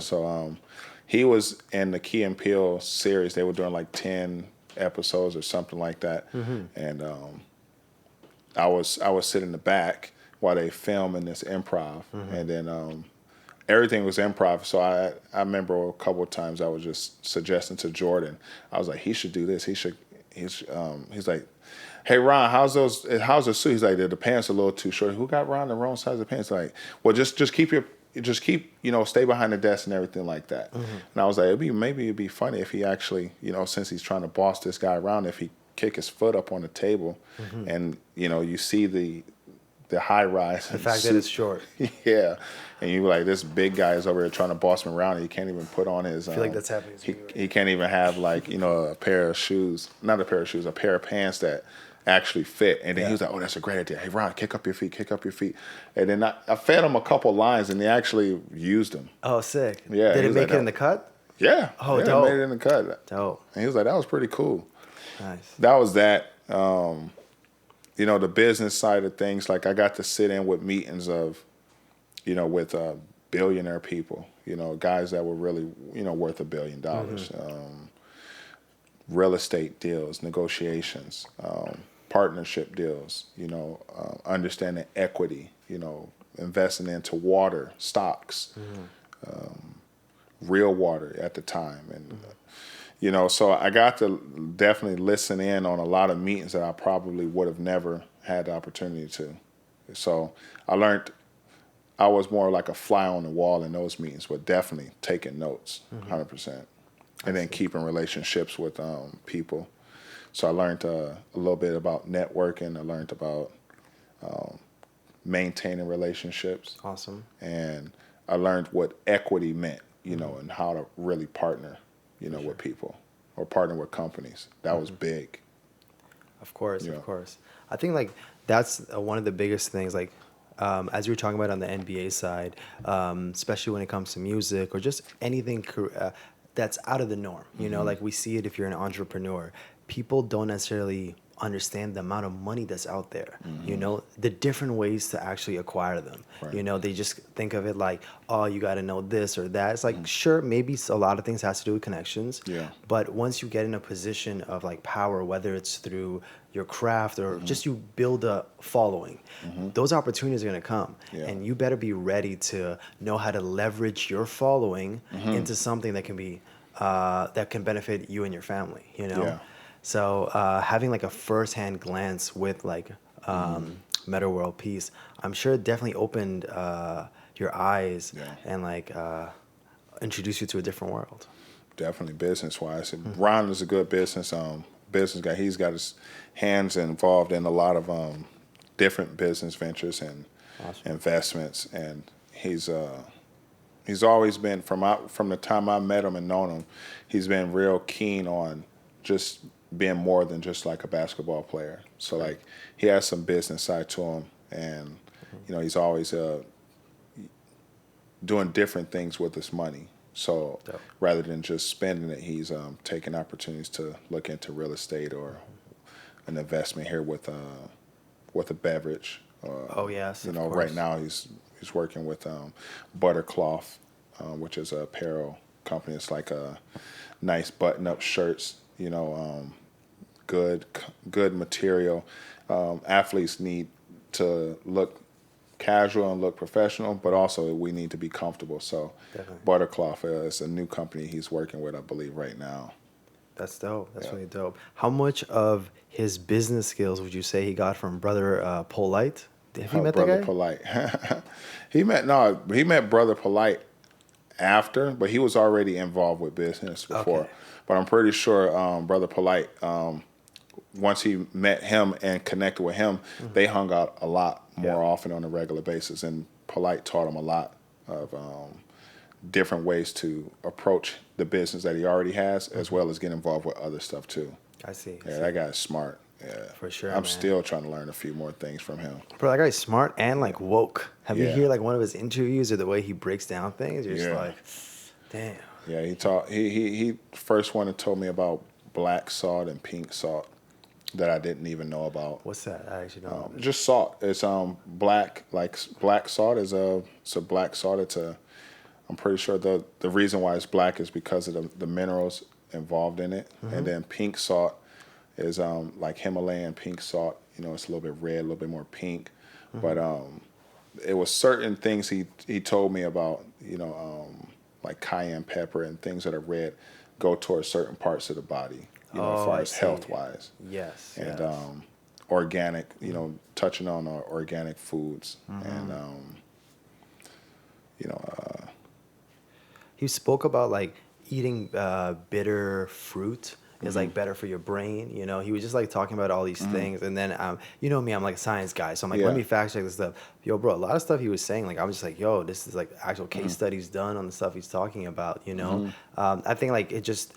So he was in the Key and Peele series. They were doing like 10 episodes or something like that. And I was sitting in the back while they filming this improv, and then everything was improv. So I remember a couple of times I was just suggesting to Jordan. I was like, he should do this. He's like, hey Ron, how's the suit? He's like, the pants are a little too short. Who got Ron the wrong size of pants? Like, well, just keep stay behind the desk and everything like that. And I was like, maybe it'd be funny if he actually, since he's trying to boss this guy around, if he kick his foot up on the table, and you see the high rise. The fact that it's short. Yeah, and you like, this big guy is over here trying to boss him around, and he can't even put on his. I feel like that's happening. He can't even have like a pair of shoes, not a pair of shoes, a pair of pants that actually fit. And then he was like, oh, that's a great idea. Hey, Ron, kick up your feet. And then I fed him a couple lines, and they actually used them. Oh, sick. Yeah. Did it make it in the cut? Yeah. Oh, yeah, dope. It made it in the cut. Dope. And he was like, that was pretty cool. Nice. That was that. The business side of things, like I got to sit in with meetings of, with billionaire people, guys that were really, worth $1 billion. Real estate deals, negotiations, partnership deals, understanding equity, investing into water, stocks, real water at the time. And, so I got to definitely listen in on a lot of meetings that I probably would have never had the opportunity to. So I learned I was more like a fly on the wall in those meetings, but definitely taking notes, 100%. And then keeping relationships with people. So I learned a little bit about networking. I learned about maintaining relationships. Awesome. And I learned what equity meant, and how to really partner, with people or partner with companies. That was big. Of course. I think like that's one of the biggest things, like as you were talking about on the NBA side, especially when it comes to music or just anything that's out of the norm. Like we see it if you're an entrepreneur. People don't necessarily understand the amount of money that's out there, you know, the different ways to actually acquire them. Right. You know, they just think of it like, oh, you got to know this or that. It's like, sure, maybe a lot of things has to do with connections. Yeah. But once you get in a position of like power, whether it's through your craft or just you build a following, those opportunities are going to come. Yeah. And you better be ready to know how to leverage your following into something that can be, that can benefit you and your family, you know? Yeah. So having like a firsthand glance with like Metta World Peace, I'm sure it definitely opened your eyes and like introduced you to a different world. Definitely business wise. Ron is a good business guy. He's got his hands involved in a lot of different business ventures and investments, and he's always been from the time I met him and known him, he's been real keen on just being more than just like a basketball player. So like he has some business side to him, and you know, he's always doing different things with his money. So rather than just spending it, he's taking opportunities to look into real estate or an investment here with a beverage. Oh yes, you know, right now he's working with Buttercloth, which is a apparel company. It's like a nice button-up shirts. You know, good material. Athletes need to look casual and look professional, but also we need to be comfortable. So Buttercloth is a new company he's working with, I believe, right now. That's dope. That's really dope. How much of his business skills would you say he got from Brother Polite? Have you met Brother that guy? Polite. he met Brother Polite after, but he was already involved with business before. Okay. But I'm pretty sure Brother Polite, once he met him and connected with him, they hung out a lot more often on a regular basis. And Polite taught him a lot of different ways to approach the business that he already has, as well as get involved with other stuff too. I see. Yeah, that guy's smart. Yeah, For sure, I'm man. still trying to learn a few more things from him. Bro, that guy's smart and like woke. Have you Yeah. heard like one of his interviews or the way he breaks down things? You're just Yeah. like, damn. Yeah, he first one that told me about black salt and pink salt that I didn't even know about. What's that? I actually don't know. Just salt. It's black, like black salt is it's a black salt. I'm pretty sure the reason why it's black is because of the minerals involved in it. And then pink salt is like Himalayan pink salt. You know, it's a little bit red, a little bit more pink. But it was certain things he told me about, you know, like cayenne pepper and things that are red go towards certain parts of the body, you know, as far as health wise. Yes. And organic, you know, touching on organic foods and you know, He spoke about like eating bitter fruit is like better for your brain. You know, he was just like talking about all these things. And then, you know me, I'm like a science guy. So I'm like, let me fact check this stuff. Yo, bro, a lot of stuff he was saying, like, I was just like, yo, this is like actual case studies done on the stuff he's talking about, you know? I think like it just,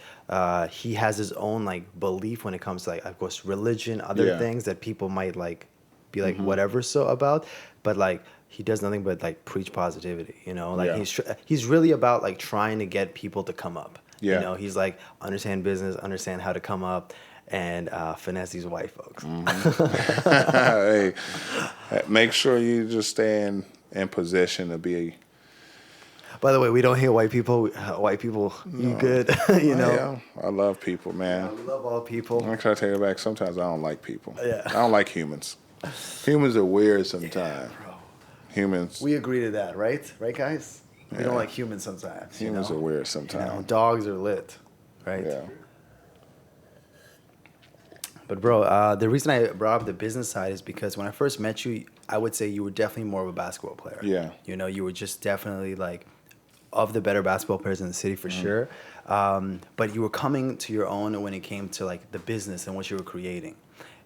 he has his own like belief when it comes to like, of course, religion, other things that people might like be like whatever so about. But like, he does nothing but like preach positivity, you know? Like he's really about like trying to get people to come up. Yeah. You know, he's like, understand business, understand how to come up and finesse these white folks. Hey, make sure you just stay in position to be. By the way, we don't hate white people. White people, you good, you know? Yeah, I love people, man. Yeah, we love all people. I'm trying to take it back. Sometimes I don't like people. Yeah. I don't like humans. Humans are weird sometimes. Yeah, bro. Humans. We agree to that, right? Right, guys? We don't like humans sometimes. Humans are weird You sometimes. know, dogs are lit, right? Yeah. But bro, the reason I brought up the business side is because when I first met you, I would say you were definitely more of a basketball player. Yeah. You know, you were just definitely like of the better basketball players in the city for sure. But you were coming to your own when it came to like the business and what you were creating.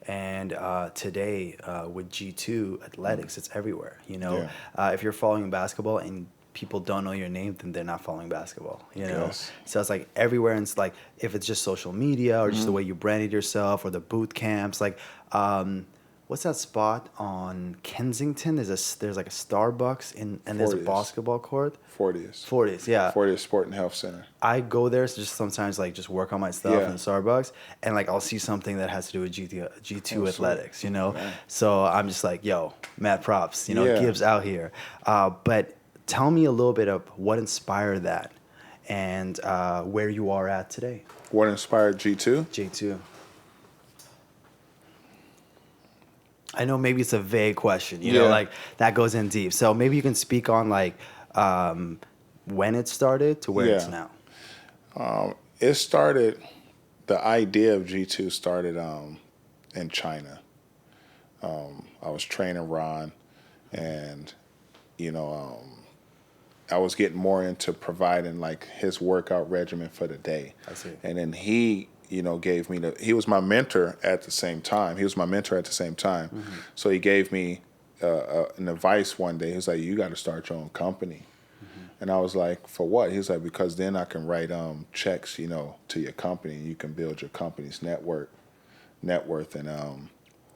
And today with G2 athletics, it's everywhere. You know, if you're following basketball and people don't know your name, then they're not following basketball, you know? Yes. So it's like everywhere. And it's like, if it's just social media or just the way you branded yourself or the boot camps, like what's that spot on Kensington? There's like a Starbucks and there's a basketball court. 40s, yeah. 40s Sport and Health Center. I go there just sometimes like just work on my stuff in Starbucks, and like I'll see something that has to do with G2 athletics, you know. Man. So I'm just like, yo, mad props, you know, Gibbs out here. But tell me a little bit of what inspired that, and where you are at today. What inspired G2? G2. I know maybe it's a vague question, you know, like that goes in deep. So maybe you can speak on like when it started to where it's now. It started, the idea of G2 started in China. I was training Ron, and, you know, I was getting more into providing like his workout regimen for the day. I see. And then he, you know, gave me he was my mentor at the same time. Mm-hmm. So he gave me an advice one day. He was like, you got to start your own company. Mm-hmm. And I was like, for what? He was like, because then I can write checks, you know, to your company. You can build your company's net worth, and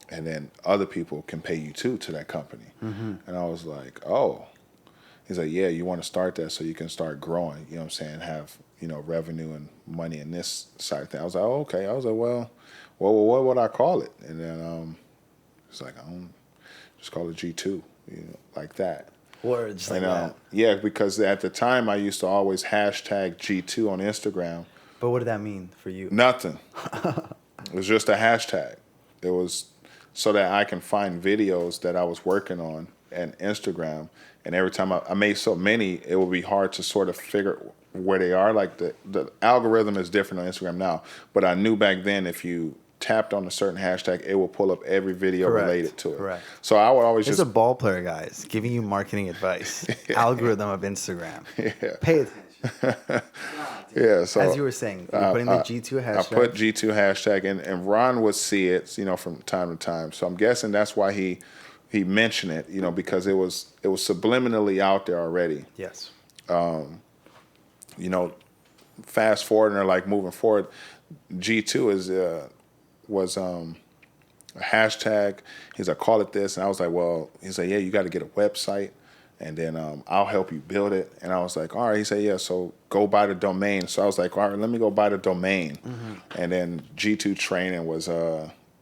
then other people can pay you too to that company. Mm-hmm. And I was like, oh. He's like, yeah, you want to start that so you can start growing, you know what I'm saying, have, you know, revenue and money in this side of thing. I was like, oh, okay. I was like, well, what would I call it? And then it's like, just call it G2, you know, like that. Words like that. Yeah, because at the time I used to always hashtag G2 on Instagram. But what did that mean for you? Nothing. It was just a hashtag. It was so that I can find videos that I was working on and Instagram, and every time I made so many, it would be hard to sort of figure where they are. Like the algorithm is different on Instagram now, but I knew back then if you tapped on a certain hashtag, it will pull up every video related to it. Correct. So I would always There's a ball player, guys, giving you marketing advice. Algorithm of Instagram. Yeah. Pay attention. Yeah. So as you were saying, you're putting the G2 hashtag. I put G2 hashtag, and Ron would see it, you know, from time to time. So I'm guessing that's why he mentioned it, you know, because it was subliminally out there already. Yes. You know, fast forward or like moving forward, G2 was a hashtag. He's like, call it this, and I was like, well, he's like, yeah, you got to get a website, and then I'll help you build it. And I was like, all right. He said, yeah, so go buy the domain. So I was like, all right, let me go buy the domain. Mm-hmm. And then G2 training was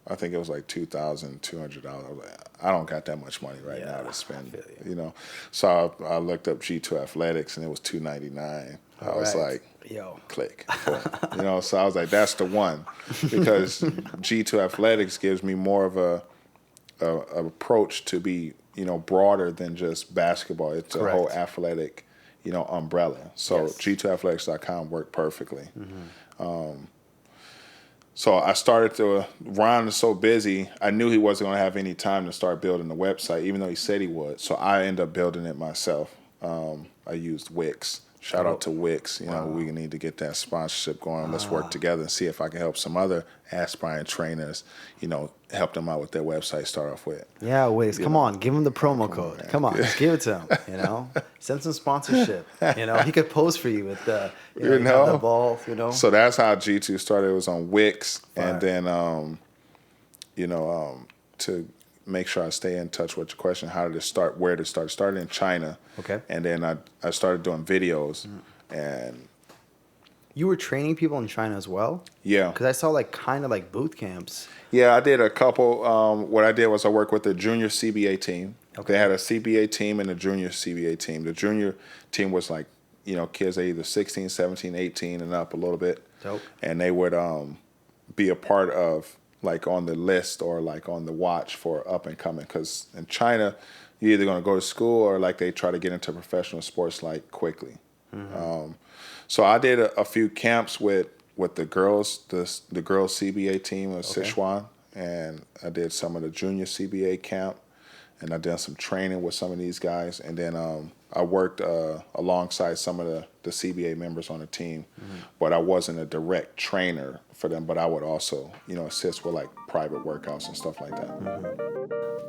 I think it was like $2,200. I was like, I don't got that much money right now to spend, you know. So I looked up G2 Athletics, and it was $299. I was like, yo, Clique. You know, so I was like, that's the one, because G2 Athletics gives me more of a approach to be, you know, broader than just basketball. It's a whole athletic, you know, umbrella. So G2athletics.com worked perfectly. Mm-hmm. So I started to, Ron is so busy, I knew he wasn't going to have any time to start building the website, even though he said he would. So I ended up building it myself. I used Wix. Shout out to Wix. You know, we need to get that sponsorship going. Let's work together and see if I can help some other aspiring trainers, you know, help them out with their website, start off with. Yeah, Wix, come on. Give him the promo code. Come on, just give it to him, you know. Send some sponsorship. You know, he could pose for you with the, you know, the ball, you know. So that's how G2 started. It was on Wix. And then, you know, to make sure I stay in touch with your question, how did it start, where did it start? It started in China. Okay. And then I started doing videos. And you were training people in China as well? Yeah. Because I saw like kind of like boot camps. Yeah, I did a couple. What I did was I worked with the junior CBA team. Okay. They had a CBA team and a junior CBA team. The junior team was like, you know, kids are either 16, 17, 18 and up a little bit. Dope. And they would be a part of, like, on the list or like on the watch for up and coming. Because in China, you're either going to go to school or like they try to get into professional sports like quickly. Mm-hmm. So I did a few camps with the girls, the girls CBA team of Sichuan, and I did some of the junior CBA camp, and I did some training with some of these guys, and then I worked alongside some of the CBA members on the team, but I wasn't a direct trainer for them, but I would also, assist with like private workouts and stuff like that.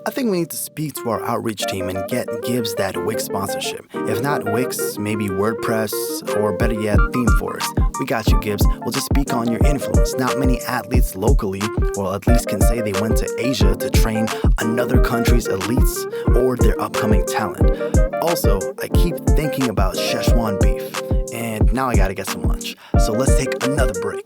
I think we need to speak to our outreach team and get Gibbs that Wix sponsorship. If not Wix, maybe WordPress, or better yet, ThemeForest. We got you, Gibbs. We'll just speak on your influence. Not many athletes locally, or at least can say they went to Asia to train another country's elites or their upcoming talent. Also, I keep thinking about Szechuan beef, and now I gotta get some lunch. So let's take another break.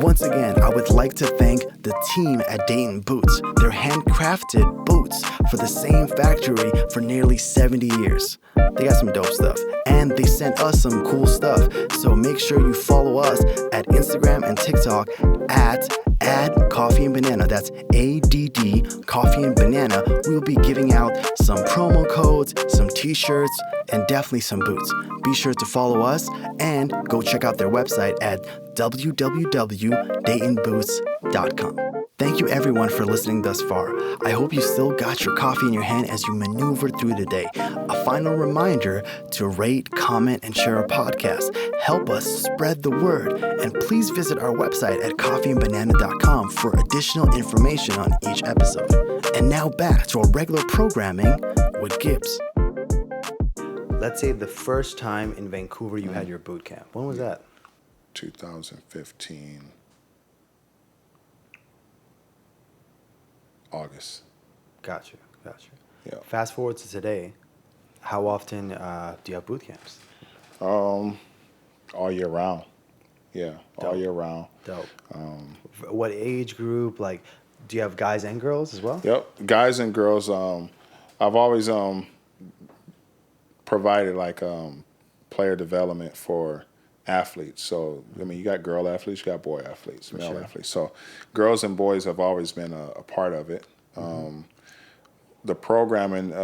Once again, I would like to thank the team at Dayton Boots. They're handcrafted boots for the same factory for nearly 70 years. They got some dope stuff, and they sent us some cool stuff. So make sure you follow us at Instagram and TikTok at Coffee and Banana. That's ADD Coffee and Banana. We'll be giving out some promo codes, some t-shirts, and definitely some boots. Be sure to follow us and go check out their website at www.daytonboots.com. Thank you everyone for listening thus far. I hope you still got your coffee in your hand as you maneuver through the day. A final reminder to rate, comment, and share our podcast. Help us spread the word. And please visit our website at coffeeandbanana.com for additional information on each episode. And now back to our regular programming with Gibbs. Let's say the first time in Vancouver you had your boot camp. When was that? 2015. August. Gotcha. Yeah. Fast forward to today, how often do you have boot camps? All year round. Yeah, all year round. Dope. What age group? Like, do you have guys and girls as well? Yep, guys and girls. I've always provided like player development for athletes. So, I mean, you got girl athletes, you got boy athletes, male athletes. So girls and boys have always been a part of it. The programming,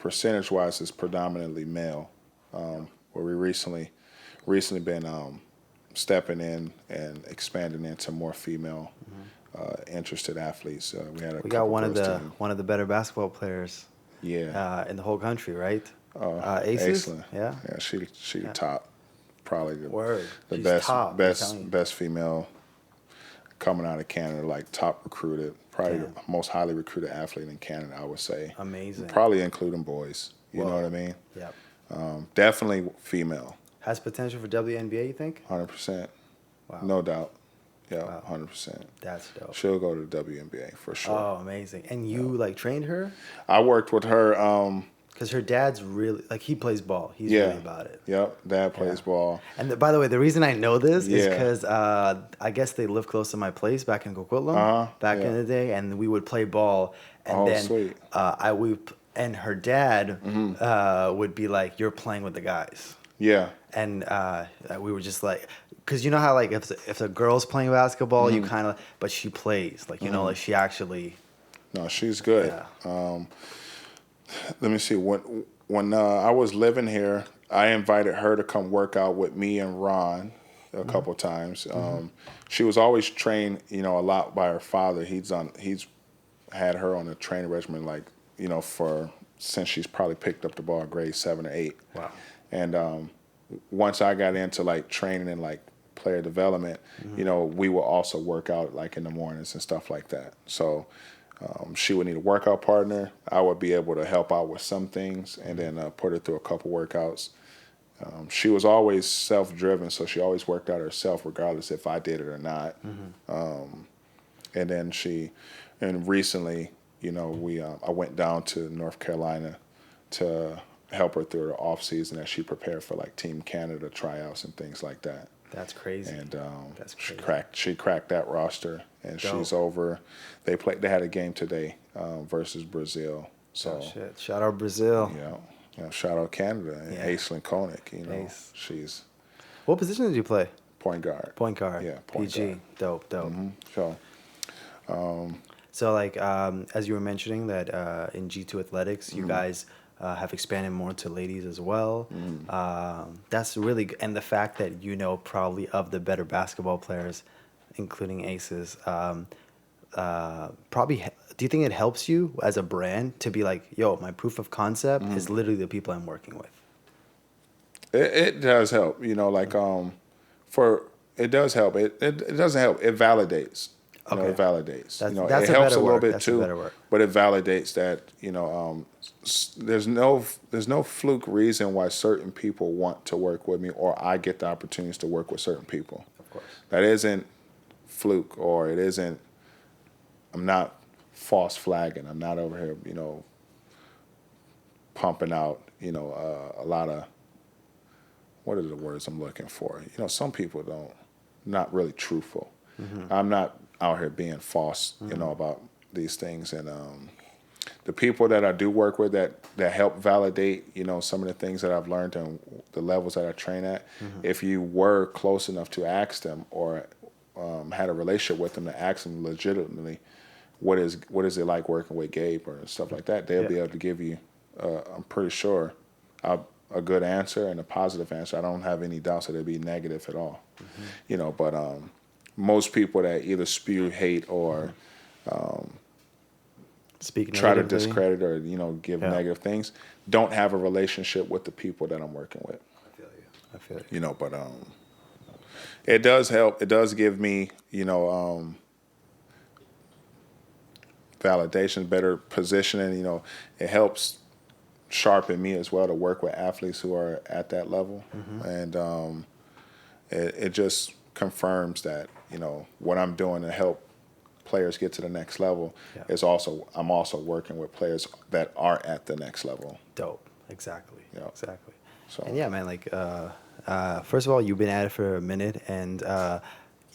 percentage-wise, is predominantly male. Where we recently been stepping in and expanding into more female interested athletes. We got one of the better basketball players. Yeah. In the whole country, right? Aces. Aislinn. Yeah. Yeah, she the top. Probably the best female coming out of Canada, like top recruited, probably the most highly recruited athlete in Canada, I would say. Amazing. Probably including boys. You know what I mean? Yep. Definitely female. Has potential for WNBA, you think? 100%. Wow. No doubt. Yeah, wow. 100%. That's dope. She'll go to the WNBA for sure. Oh, amazing. And you like trained her? I worked with her. Because her dad's really, like, he plays ball. He's really about it. Yep, dad plays ball. And by the way, the reason I know this is because I guess they lived close to my place back in Coquitlam back in the day, and we would play ball. And then sweet. And her dad would be like, "You're playing with the guys." Yeah. And we were just like, because you know how like if a girl's playing basketball, you kind of, but she plays like like she actually. No, she's good. Yeah. Let me see. When I was living here, I invited her to come work out with me and Ron a couple times. She was always trained, a lot by her father. He's had her on a training regimen, like, since she's probably picked up the ball at grade 7 or 8. Wow. And once I got into like training and like player development, we would also work out like in the mornings and stuff like that. So. She would need a workout partner. I would be able to help out with some things and then put her through a couple workouts. She was always self-driven, so she always worked out herself regardless if I did it or not. And then recently, I went down to North Carolina to help her through the off season as she prepared for like Team Canada tryouts and things like that. That's crazy. And that's crazy. She cracked that roster, and Dope. She's over. They had a game today versus Brazil. So shit! Shout out Brazil. Shout out Canada and Aislinn Koenig. Nice. She's. What position did you play? Point guard. Point guard. Yeah. Point PG. guard. Dope. So. So like as you were mentioning that in G2 Athletics, you guys. Have expanded more to ladies as well. That's really and the fact that probably of the better basketball players, including Aces, probably. Do you think it helps you as a brand to be like, yo, my proof of concept is literally the people I'm working with? It does help, like for It does help. It doesn't help. It validates. It validates. That's it helps a little word. bit too, but it validates that there's no fluke reason why certain people want to work with me, or I get the opportunities to work with certain people. Of course, that isn't fluke, or it isn't. I'm not false flagging. I'm not over here, pumping out, a lot of. What are the words I'm looking for? Some people not really truthful. Mm-hmm. I'm not out here being false, about these things. And the people that I do work with that help validate, some of the things that I've learned and the levels that I train at, if you were close enough to ask them or had a relationship with them to ask them legitimately, what is it like working with Gabe or stuff like that, they'll be able to give you, I'm pretty sure, a good answer and a positive answer. I don't have any doubts that it'd be negative at all. But most people that either spew hate or try to discredit or give negative things don't have a relationship with the people that I'm working with. I feel you. But it does help. It does give me validation, better positioning. It helps sharpen me as well to work with athletes who are at that level, and it just confirms that what I'm doing to help players get to the next level is I'm also working with players that are at the next level. Dope. Exactly. Exactly. So, and yeah, man, like first of all, you've been at it for a minute, and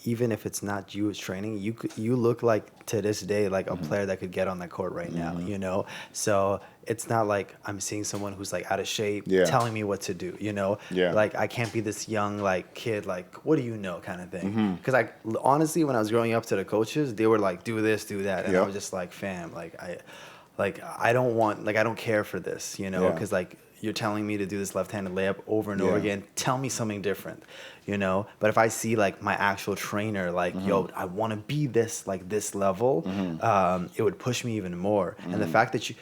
even if it's not you, it's training, you look like to this day like a player that could get on the court right now, So it's not like I'm seeing someone who's like out of shape telling me what to do, Like I can't be this young like kid, like what do you know kind of thing. Because honestly, when I was growing up to the coaches, they were like, do this, do that, and I was just like, fam, I don't care for this, because like you're telling me to do this left-handed layup over and over again. Tell me something different, But if I see like my actual trainer, like, yo, I want to be this level, it would push me even more. And the fact that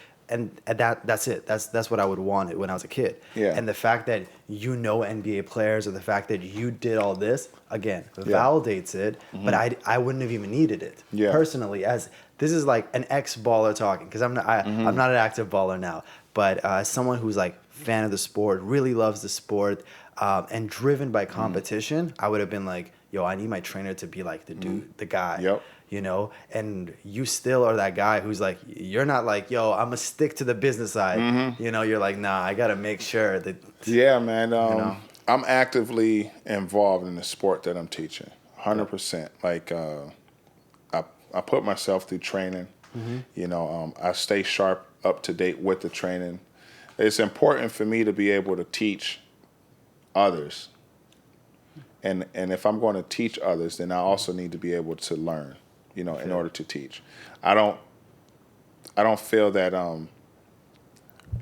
that's it. That's what I would want when I was a kid. Yeah. And the fact that NBA players, or the fact that you did all this, again, validates it. But I wouldn't have even needed it personally. As this is like an ex-baller talking, because I'm not an active baller now. But as someone who's like fan of the sport, really loves the sport, and driven by competition, I would have been like, yo, I need my trainer to be like the dude, the guy. And you still are that guy who's like, you're not like, yo, I'm gonna stick to the business side. You're like, nah, I gotta make sure that. Yeah, man. I'm actively involved in the sport that I'm teaching, 100%. Like, I put myself through training. I stay sharp, up to date with the training. It's important for me to be able to teach others. And if I'm going to teach others, then I also need to be able to learn, in order to teach. I don't feel that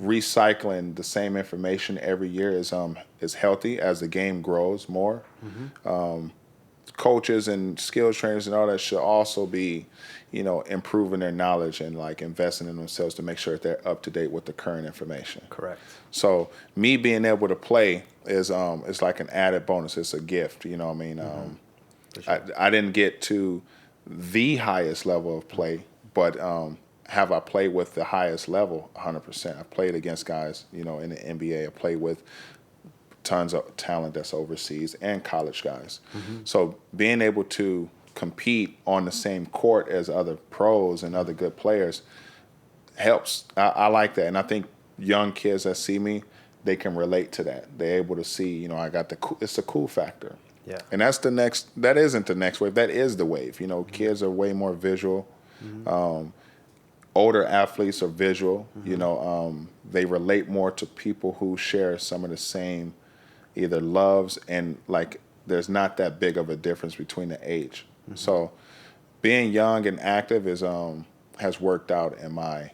recycling the same information every year is healthy as the game grows more. Coaches and skills trainers and all that should also be, improving their knowledge and like investing in themselves to make sure that they're up to date with the current information. Correct. So me being able to play is like an added bonus. It's a gift. You know what I mean? Sure. I didn't get to the highest level of play, but have I played with the highest level? 100%. I played against guys, in the NBA. I played with tons of talent that's overseas and college guys. So being able to compete on the same court as other pros and other good players helps. I like that. And I think young kids that see me, they can relate to that. They're able to see, I got it's a cool factor. Yeah. And that isn't the next wave. That is the wave. Kids are way more visual. Older athletes are visual. They relate more to people who share some of the same either loves, and like there's not that big of a difference between the age. So being young and active has worked out in my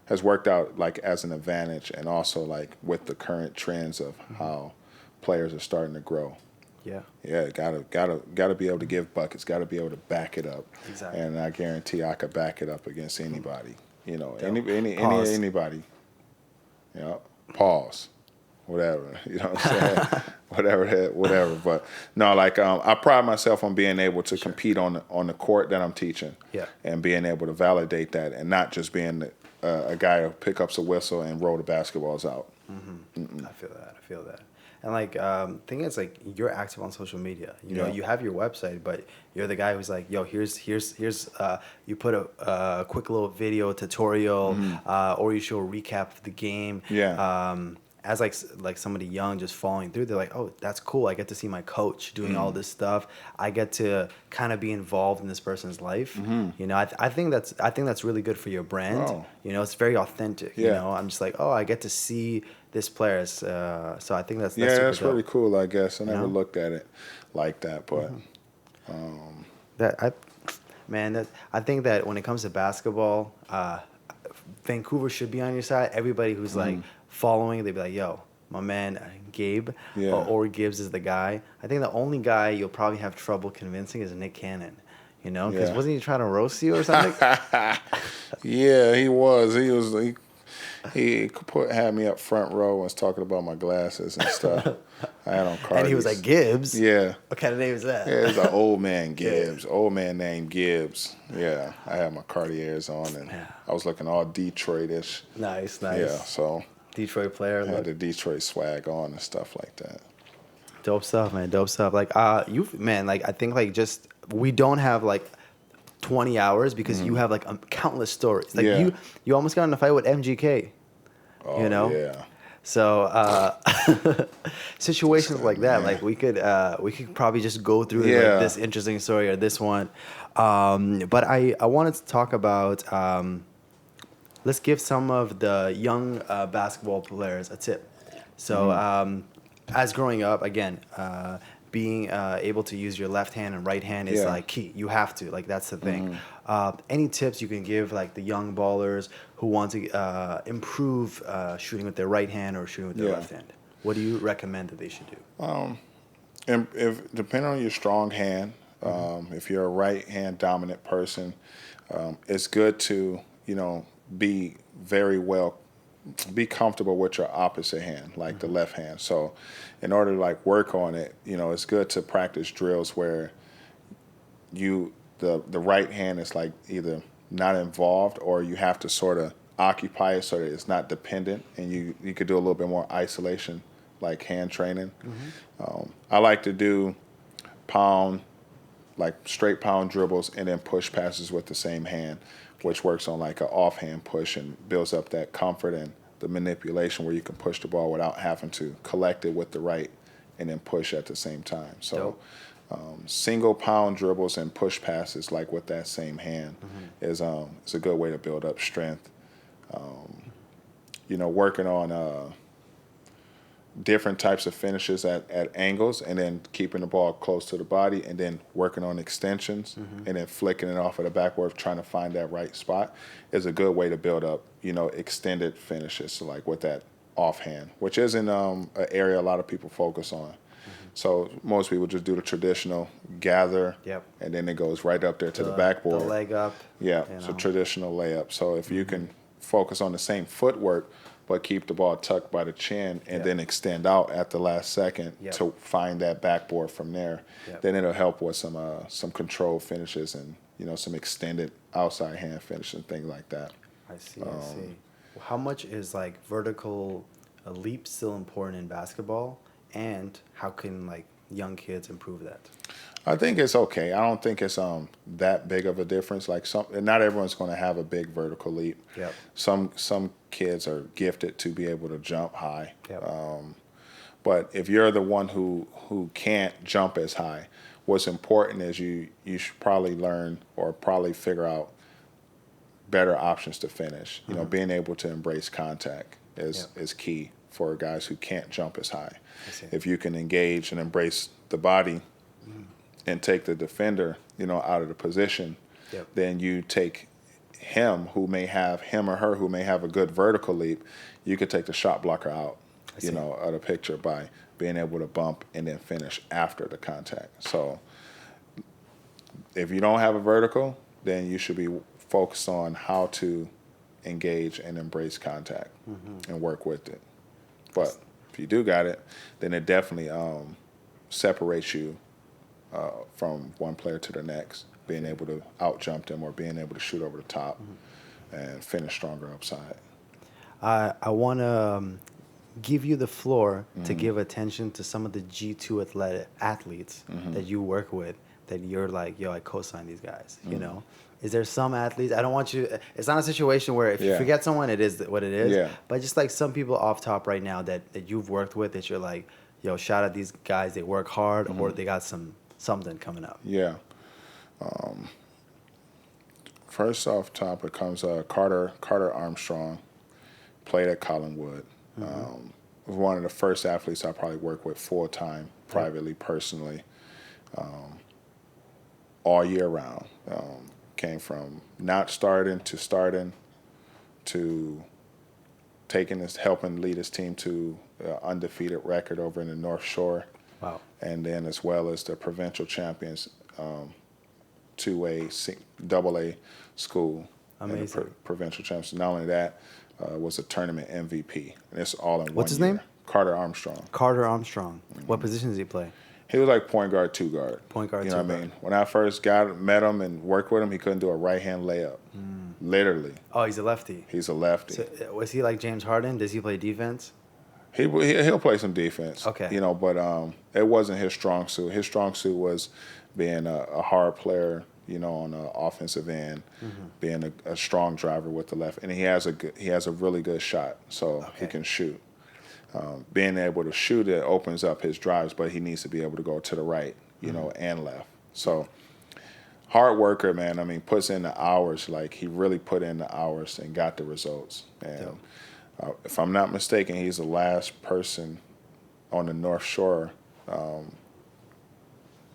has worked out like as an advantage, and also like with the current trends of how players are starting to grow. Yeah, gotta be able to give buckets, gotta be able to back it up. Exactly. And I guarantee I could back it up against anybody. Anybody. Pause. whatever. You know what I'm saying? whatever. But no, like I pride myself on being able to compete on the court that I'm teaching, and being able to validate that, and not just being a guy who pick up a whistle and roll the basketballs out. I feel that. And like, thing is, like, you're active on social media. You know, you have your website, but you're the guy who's like, yo, here's you put a quick little video tutorial, or you show a recap of the game. As like somebody young just following through, they're like, oh, that's cool. I get to see my coach doing all this stuff. I get to kind of be involved in this person's life. You know, I think that's really good for your brand. Oh. You know, it's very authentic. You know, I'm just like, oh, I get to see this player. So I think that's that's super really dope. cool. I guess I never looked at it like that, but I think that when it comes to basketball, Vancouver should be on your side. Everybody who's like following, they'd be like, yo, my man Gabe or Gibbs is the guy. I think the only guy you'll probably have trouble convincing is Nick Cannon. You know, because wasn't he trying to roast you or something? Yeah, he was. He had me up front row and was talking about my glasses and stuff. I had on Cardi's. And he was like, Gibbs? Yeah. What kind of name is that? Yeah, it's an old man Gibbs. Old man named Gibbs. Yeah. I had my Cartiers on, and I was looking all Detroit-ish. Nice. Yeah, so. Detroit player. I had the Detroit swag on and stuff like that. Dope stuff, man. Dope stuff. Like, I think, like, just, we don't have, like, 20 hours because you have, like, countless stories. Like, you almost got in a fight with MGK. Oh, you know? Yeah. So situations like that, like we could probably just go through like this interesting story or this one. But I wanted to talk about let's give some of the young basketball players a tip. So as growing up, again, being able to use your left hand and right hand is like key. You have to, like, that's the thing. Any tips you can give, like, the young ballers who want to improve shooting with their right hand or shooting with their left hand? What do you recommend that they should do? If depending on your strong hand, if you're a right hand dominant person, it's good to be comfortable with your opposite hand, like the left hand. So in order to like work on it, it's good to practice drills where the right hand is like either not involved or you have to sort of occupy it so that it's not dependent, and you could do a little bit more isolation, like hand training. I like to do straight pound dribbles and then push passes with the same hand, which works on like an offhand push and builds up that comfort and the manipulation where you can push the ball without having to collect it with the right and then push at the same time. So single pound dribbles and push passes like with that same hand is a good way to build up strength. Working on different types of finishes at angles and then keeping the ball close to the body and then working on extensions and then flicking it off of the backboard, trying to find that right spot is a good way to build up, extended finishes. So like with that offhand, which isn't an area a lot of people focus on. So most people just do the traditional gather, and then it goes right up there to the backboard. The leg up. Yeah, so traditional layup. So if you can focus on the same footwork, but keep the ball tucked by the chin and then extend out at the last second to find that backboard from there, then it'll help with some controlled finishes and some extended outside hand finish and things like that. I see. How much is like vertical leap still important in basketball, and how can like young kids improve that? I think it's okay. I don't think it's that big of a difference. Like not everyone's going to have a big vertical leap. Some kids are gifted to be able to jump high. But if you're the one who can't jump as high, what's important is you should probably learn or probably figure out better options to finish. Being able to embrace contact is key for guys who can't jump as high. If you can engage and embrace the body and take the defender, out of the position, then you take him or her who may have a good vertical leap, you could take the shot blocker out, of the picture by being able to bump and then finish after the contact. So if you don't have a vertical, then you should be focused on how to engage and embrace contact and work with it. But If you do got it, then it definitely separates you from one player to the next, being able to out jump them or being able to shoot over the top and finish stronger upside. I want to give you the floor to give attention to some of the G2 athletes that you work with, that you're like, yo, I co-sign these guys, you know? Is there some athletes, I don't want you, it's not a situation where if you forget someone, it is what it is, but just like some people off top right now that you've worked with that you're like, yo, shout out these guys, they work hard or they got something coming up. Yeah. First off top, it comes Carter Armstrong, played at Collinwood. Was one of the first athletes I probably worked with full-time, privately, personally, all year round. Came from not starting to helping lead his team to undefeated record over in the North Shore. Wow. And then as well as the provincial champions to a AA school. Amazing. And the provincial champions. Not only that, was a tournament MVP. And it's all in one year. What's his name? Carter Armstrong. Carter Armstrong. What position does he play? He was like point guard, two guard. Point guard, you two know guard. what I mean? When I first met him and worked with him, he couldn't do a right-hand layup. Literally. Oh, he's a lefty. He's a lefty. So, was he like James Harden? Does he play defense? He'll play some defense. Okay. You know, but it wasn't his strong suit. His strong suit was being a hard player, you know, on the offensive end, being a strong driver with the left, and he has a really good shot, so he can shoot. Being able to shoot it opens up his drives, but he needs to be able to go to the right, you know, and left. So hard worker, man. I mean, puts in the hours. Like, he really put in the hours and got the results. And if I'm not mistaken, he's the last person on the North Shore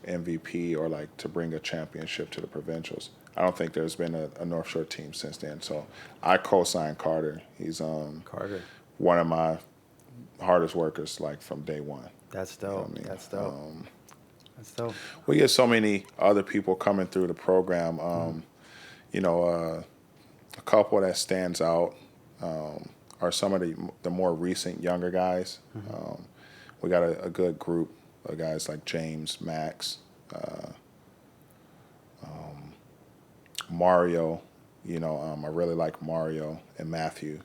MVP or like to bring a championship to the provincials. I don't think there's been a North Shore team since then. So I co-signed Carter. He's Carter, one of my hardest workers, like from day one. That's dope. You know what I mean? That's dope. That's dope. We get so many other people coming through the program. You know, a couple that stands out are some of the more recent younger guys. We got a good group of guys like James, Max, Mario. You know, I really like Mario and Matthew.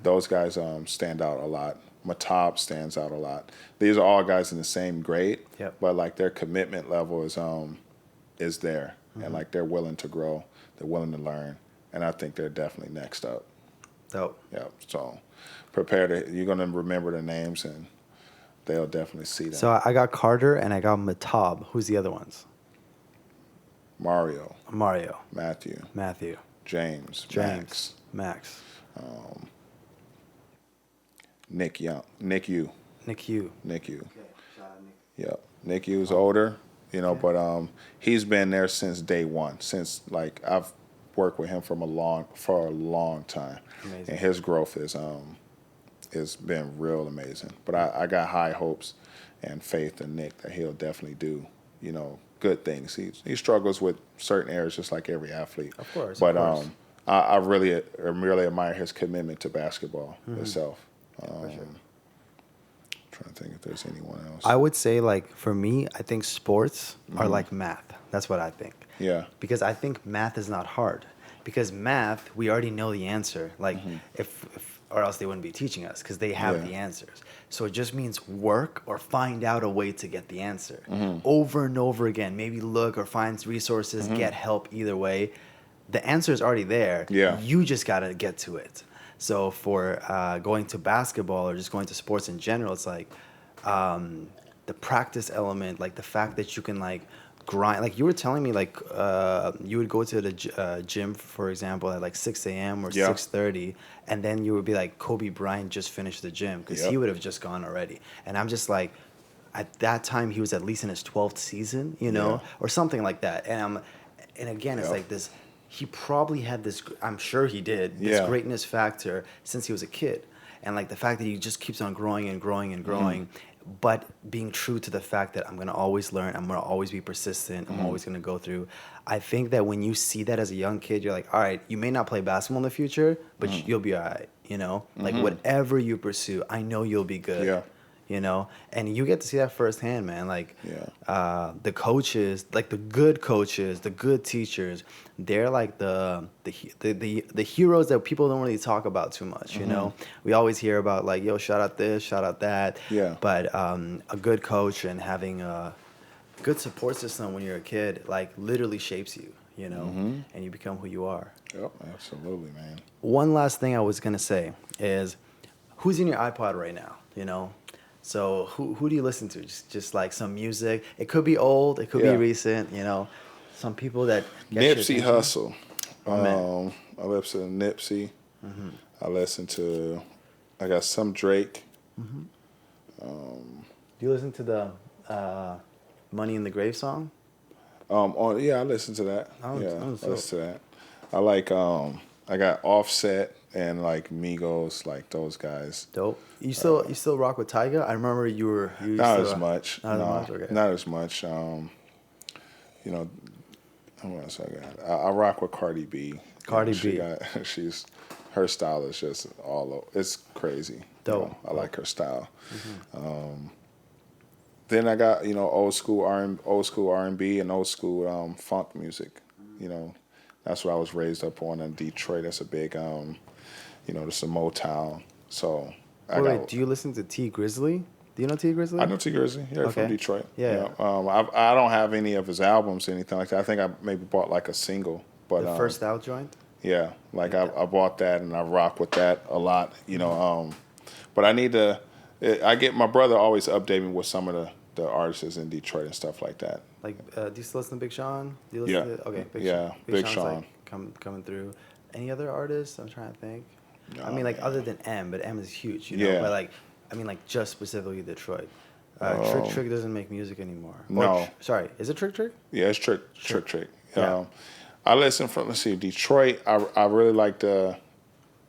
Those guys stand out a lot. Metta stands out a lot. These are all guys in the same grade, but like their commitment level is there, and like they're willing to grow, they're willing to learn, and I think they're definitely next up. Dope. Yeah. So you're gonna remember the names, and they'll definitely see them. So I got Carter and I got Metta. Who's the other ones? Mario, Matthew, James, Max. Nick U. Okay, Yeah, Nick U's older, you know, but he's been there since day one. Since like I've worked with him for a long time. Amazing. And his growth has been real amazing. But I got high hopes and faith in Nick that he'll definitely do, you know, good things. He struggles with certain areas just like every athlete. Of course. But I really admire his commitment to basketball itself. For sure. Trying to think if there's anyone else. I would say, like, for me, I think sports are like math. That's what I think. Yeah. Because I think math is not hard. Because math, we already know the answer. Like, if or else they wouldn't be teaching us, because they have the answers. So it just means work or find out a way to get the answer over and over again. Maybe look or find resources, get help either way. The answer is already there. Yeah. You just got to get to it. So for going to basketball or just going to sports in general, it's like the practice element, like the fact that you can like grind. Like you were telling me, like you would go to the gym, for example, at like 6 a.m. or 6:30, and then you would be like, Kobe Bryant just finished the gym, because he would have just gone already. And I'm just like, at that time he was at least in his 12th season, you know, or something like that. And again, it's like this. He probably had this, I'm sure he did, this greatness factor since he was a kid. And like the fact that he just keeps on growing and growing and growing, but being true to the fact that I'm going to always learn, I'm going to always be persistent, I'm always going to go through. I think that when you see that as a young kid, you're like, all right, you may not play basketball in the future, but you'll be all right, you know? Like whatever you pursue, I know you'll be good. Yeah. you know, and you get to see that firsthand, man. Like, Yeah. the coaches, like the good coaches, the good teachers, they're like the heroes that people don't really talk about too much. You know, we always hear about like, yo, shout out this, shout out that. Yeah. But a good coach and having a good support system when you're a kid, like, literally shapes you. You know, and you become who you are. Yep, absolutely, man. One last thing I was gonna say is, who's in your iPod right now? You know, so who do you listen to? Just like some music. It could be old, it could be recent. You know, some people that get Nipsey Hussle. Man. I listen to Nipsey. I listen to. I got some Drake. Do you listen to the "Money in the Grave" song? I listen to that. I listen to that. I like I got Offset and like Migos, like those guys. Dope. You still rock with Tyga? I remember you not as much. Not as much. Okay. Not as much. You know, what else I got? I rock with Cardi B. Cardi B. Her style is just it's crazy. Dope. You know, I like her style. Then I got, you know, old school R&B and old school funk music. You know, that's what I was raised up on in Detroit. That's a big, you know, there's a Motown. So wait, do you listen to T Grizzly? Do you know T Grizzly? I know T Grizzly. Yeah, from Detroit. Yeah. You know, I don't have any of his albums or anything like that. I think I maybe bought like a single. But the First Out joint? Yeah, like I bought that and I rock with that a lot. You know, but I need to. I get my brother always update me with some of the artists in Detroit and stuff like that. Like, do you still listen to Big Sean? Do you listen to, okay, Big Sean's Sean. Like coming through. Any other artists? I'm trying to think. No, I mean, like, man. other than M, but M is huge, you know. Yeah. But like, I mean, like, just specifically Detroit. Trick doesn't make music anymore. No. Sorry, is it Trick? Yeah, it's Trick. Yeah. I listen from, let's see, Detroit. I really like the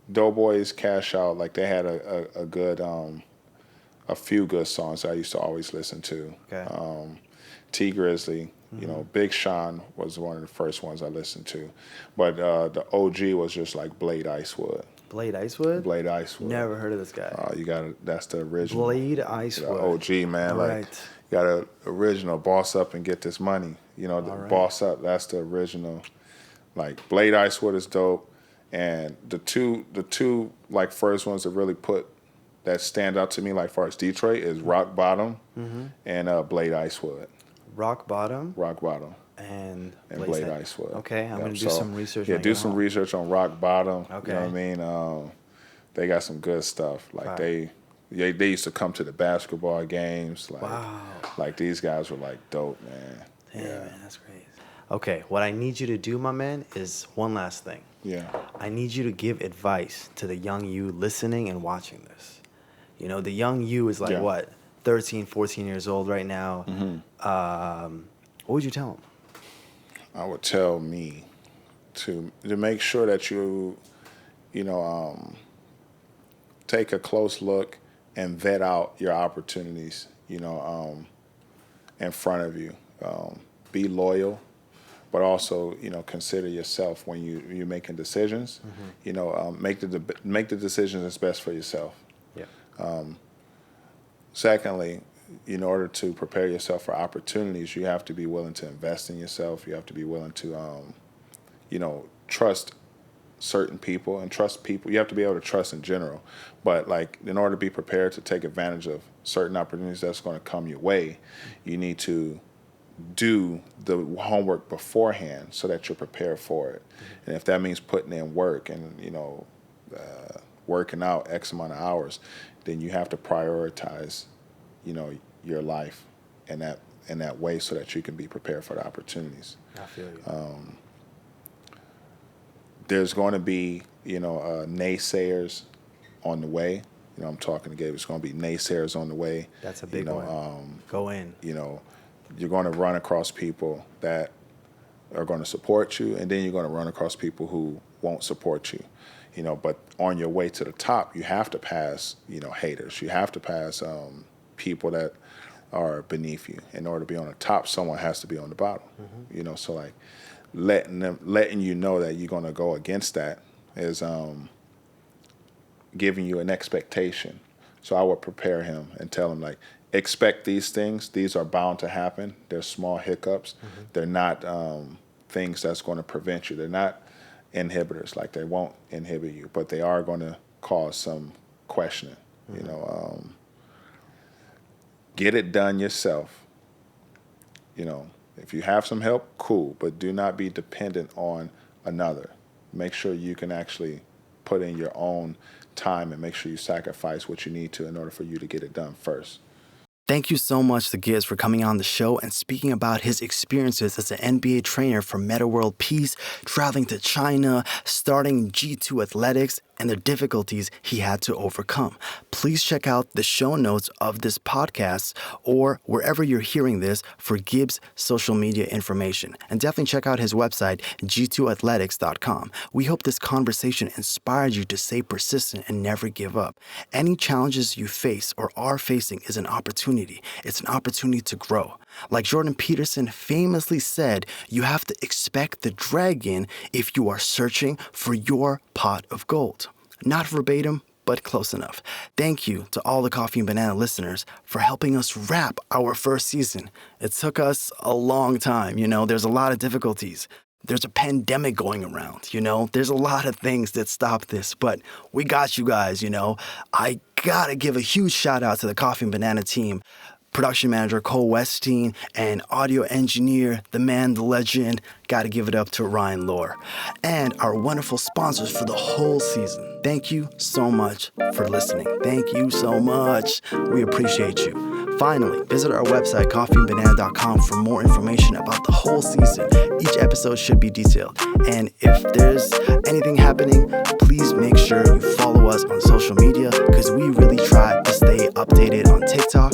Doughboys, Cash Out. Like, they had a good a few good songs I used to always listen to. Okay. T Grizzly, you know, Big Sean was one of the first ones I listened to, but the OG was just like Blade Icewood. Blade Icewood? Blade Icewood. Never heard of this guy. You got that's the original. Blade Icewood. The OG, man. All like, right. you got a original Boss Up and Get This Money. You know, the Boss Up, that's the original. Like, Blade Icewood is dope. And the two like first ones that stand out to me, like far as Detroit, is Rock Bottom and Blade Icewood. Rock Bottom And and Blade Icewood. Okay, I'm going to do some research. Yeah, do some research on Rock Bottom. Okay. You know what I mean? They got some good stuff. Like, they used to come to the basketball games. Like, wow. Like, these guys were like dope, man. Damn, man, that's crazy. Okay, what I need you to do, my man, is one last thing. Yeah. I need you to give advice to the young you listening and watching this. You know, the young you is like, what, 13, 14 years old right now. What would you tell them? I would tell me to make sure that you take a close look and vet out your opportunities, in front of you. Be loyal, but also, consider yourself when you're making decisions. Make the decisions that's best for yourself. Yeah. Secondly, in order to prepare yourself for opportunities, you have to be willing to invest in yourself. You have to be willing to, trust certain people and trust people. You have to be able to trust in general. But, like, in order to be prepared to take advantage of certain opportunities that's going to come your way, you need to do the homework beforehand so that you're prepared for it. And if that means putting in work and, working out X amount of hours, then you have to prioritize, your life in that way so that you can be prepared for the opportunities. I feel you. There's going to be, naysayers on the way. I'm talking to Gabe. It's going to be naysayers on the way. That's a big one. Go in. You're going to run across people that are going to support you, and then you're going to run across people who won't support you. But on your way to the top, you have to pass, haters. You have to pass people that are beneath you. In order to be on the top, someone has to be on the bottom. So, like, letting you know that you're going to go against that is giving you an expectation So I would prepare him and tell him, like, expect these things. These are bound to happen. They're small hiccups. They're not things that's going to prevent you. They're not inhibitors. Like, they won't inhibit you, but they are going to cause some questioning. You know, get it done yourself. You know, if you have some help, cool, but do not be dependent on another. Make sure you can actually put in your own time and make sure you sacrifice what you need to in order for you to get it done first. Thank you so much to Gibbs for coming on the show and speaking about his experiences as an NBA trainer for Metta World Peace, traveling to China, starting G2 Athletics, and the difficulties he had to overcome. Please check out the show notes of this podcast or wherever you're hearing this for Gibbs' social media information. And definitely check out his website, g2athletics.com. We hope this conversation inspired you to stay persistent and never give up. Any challenges you face or are facing is an opportunity. It's an opportunity to grow. Like Jordan Peterson famously said, you have to expect the dragon if you are searching for your pot of gold. Not verbatim, but close enough. Thank you to all the Coffee and Banana listeners for helping us wrap our first season. It took us a long time, there's a lot of difficulties. There's a pandemic going around, there's a lot of things that stop this, but we got you guys, I gotta give a huge shout out to the Coffee and Banana team. Production manager Cole Weststeyn and audio engineer, the man, the legend, gotta give it up to Ryan Lohr. And our wonderful sponsors for the whole season. Thank you so much for listening. Thank you so much. We appreciate you. Finally, visit our website, coffeeandbanana.com, for more information about the whole season. Each episode should be detailed. And if there's anything happening, please make sure you follow us on social media because we really try to stay updated on TikTok,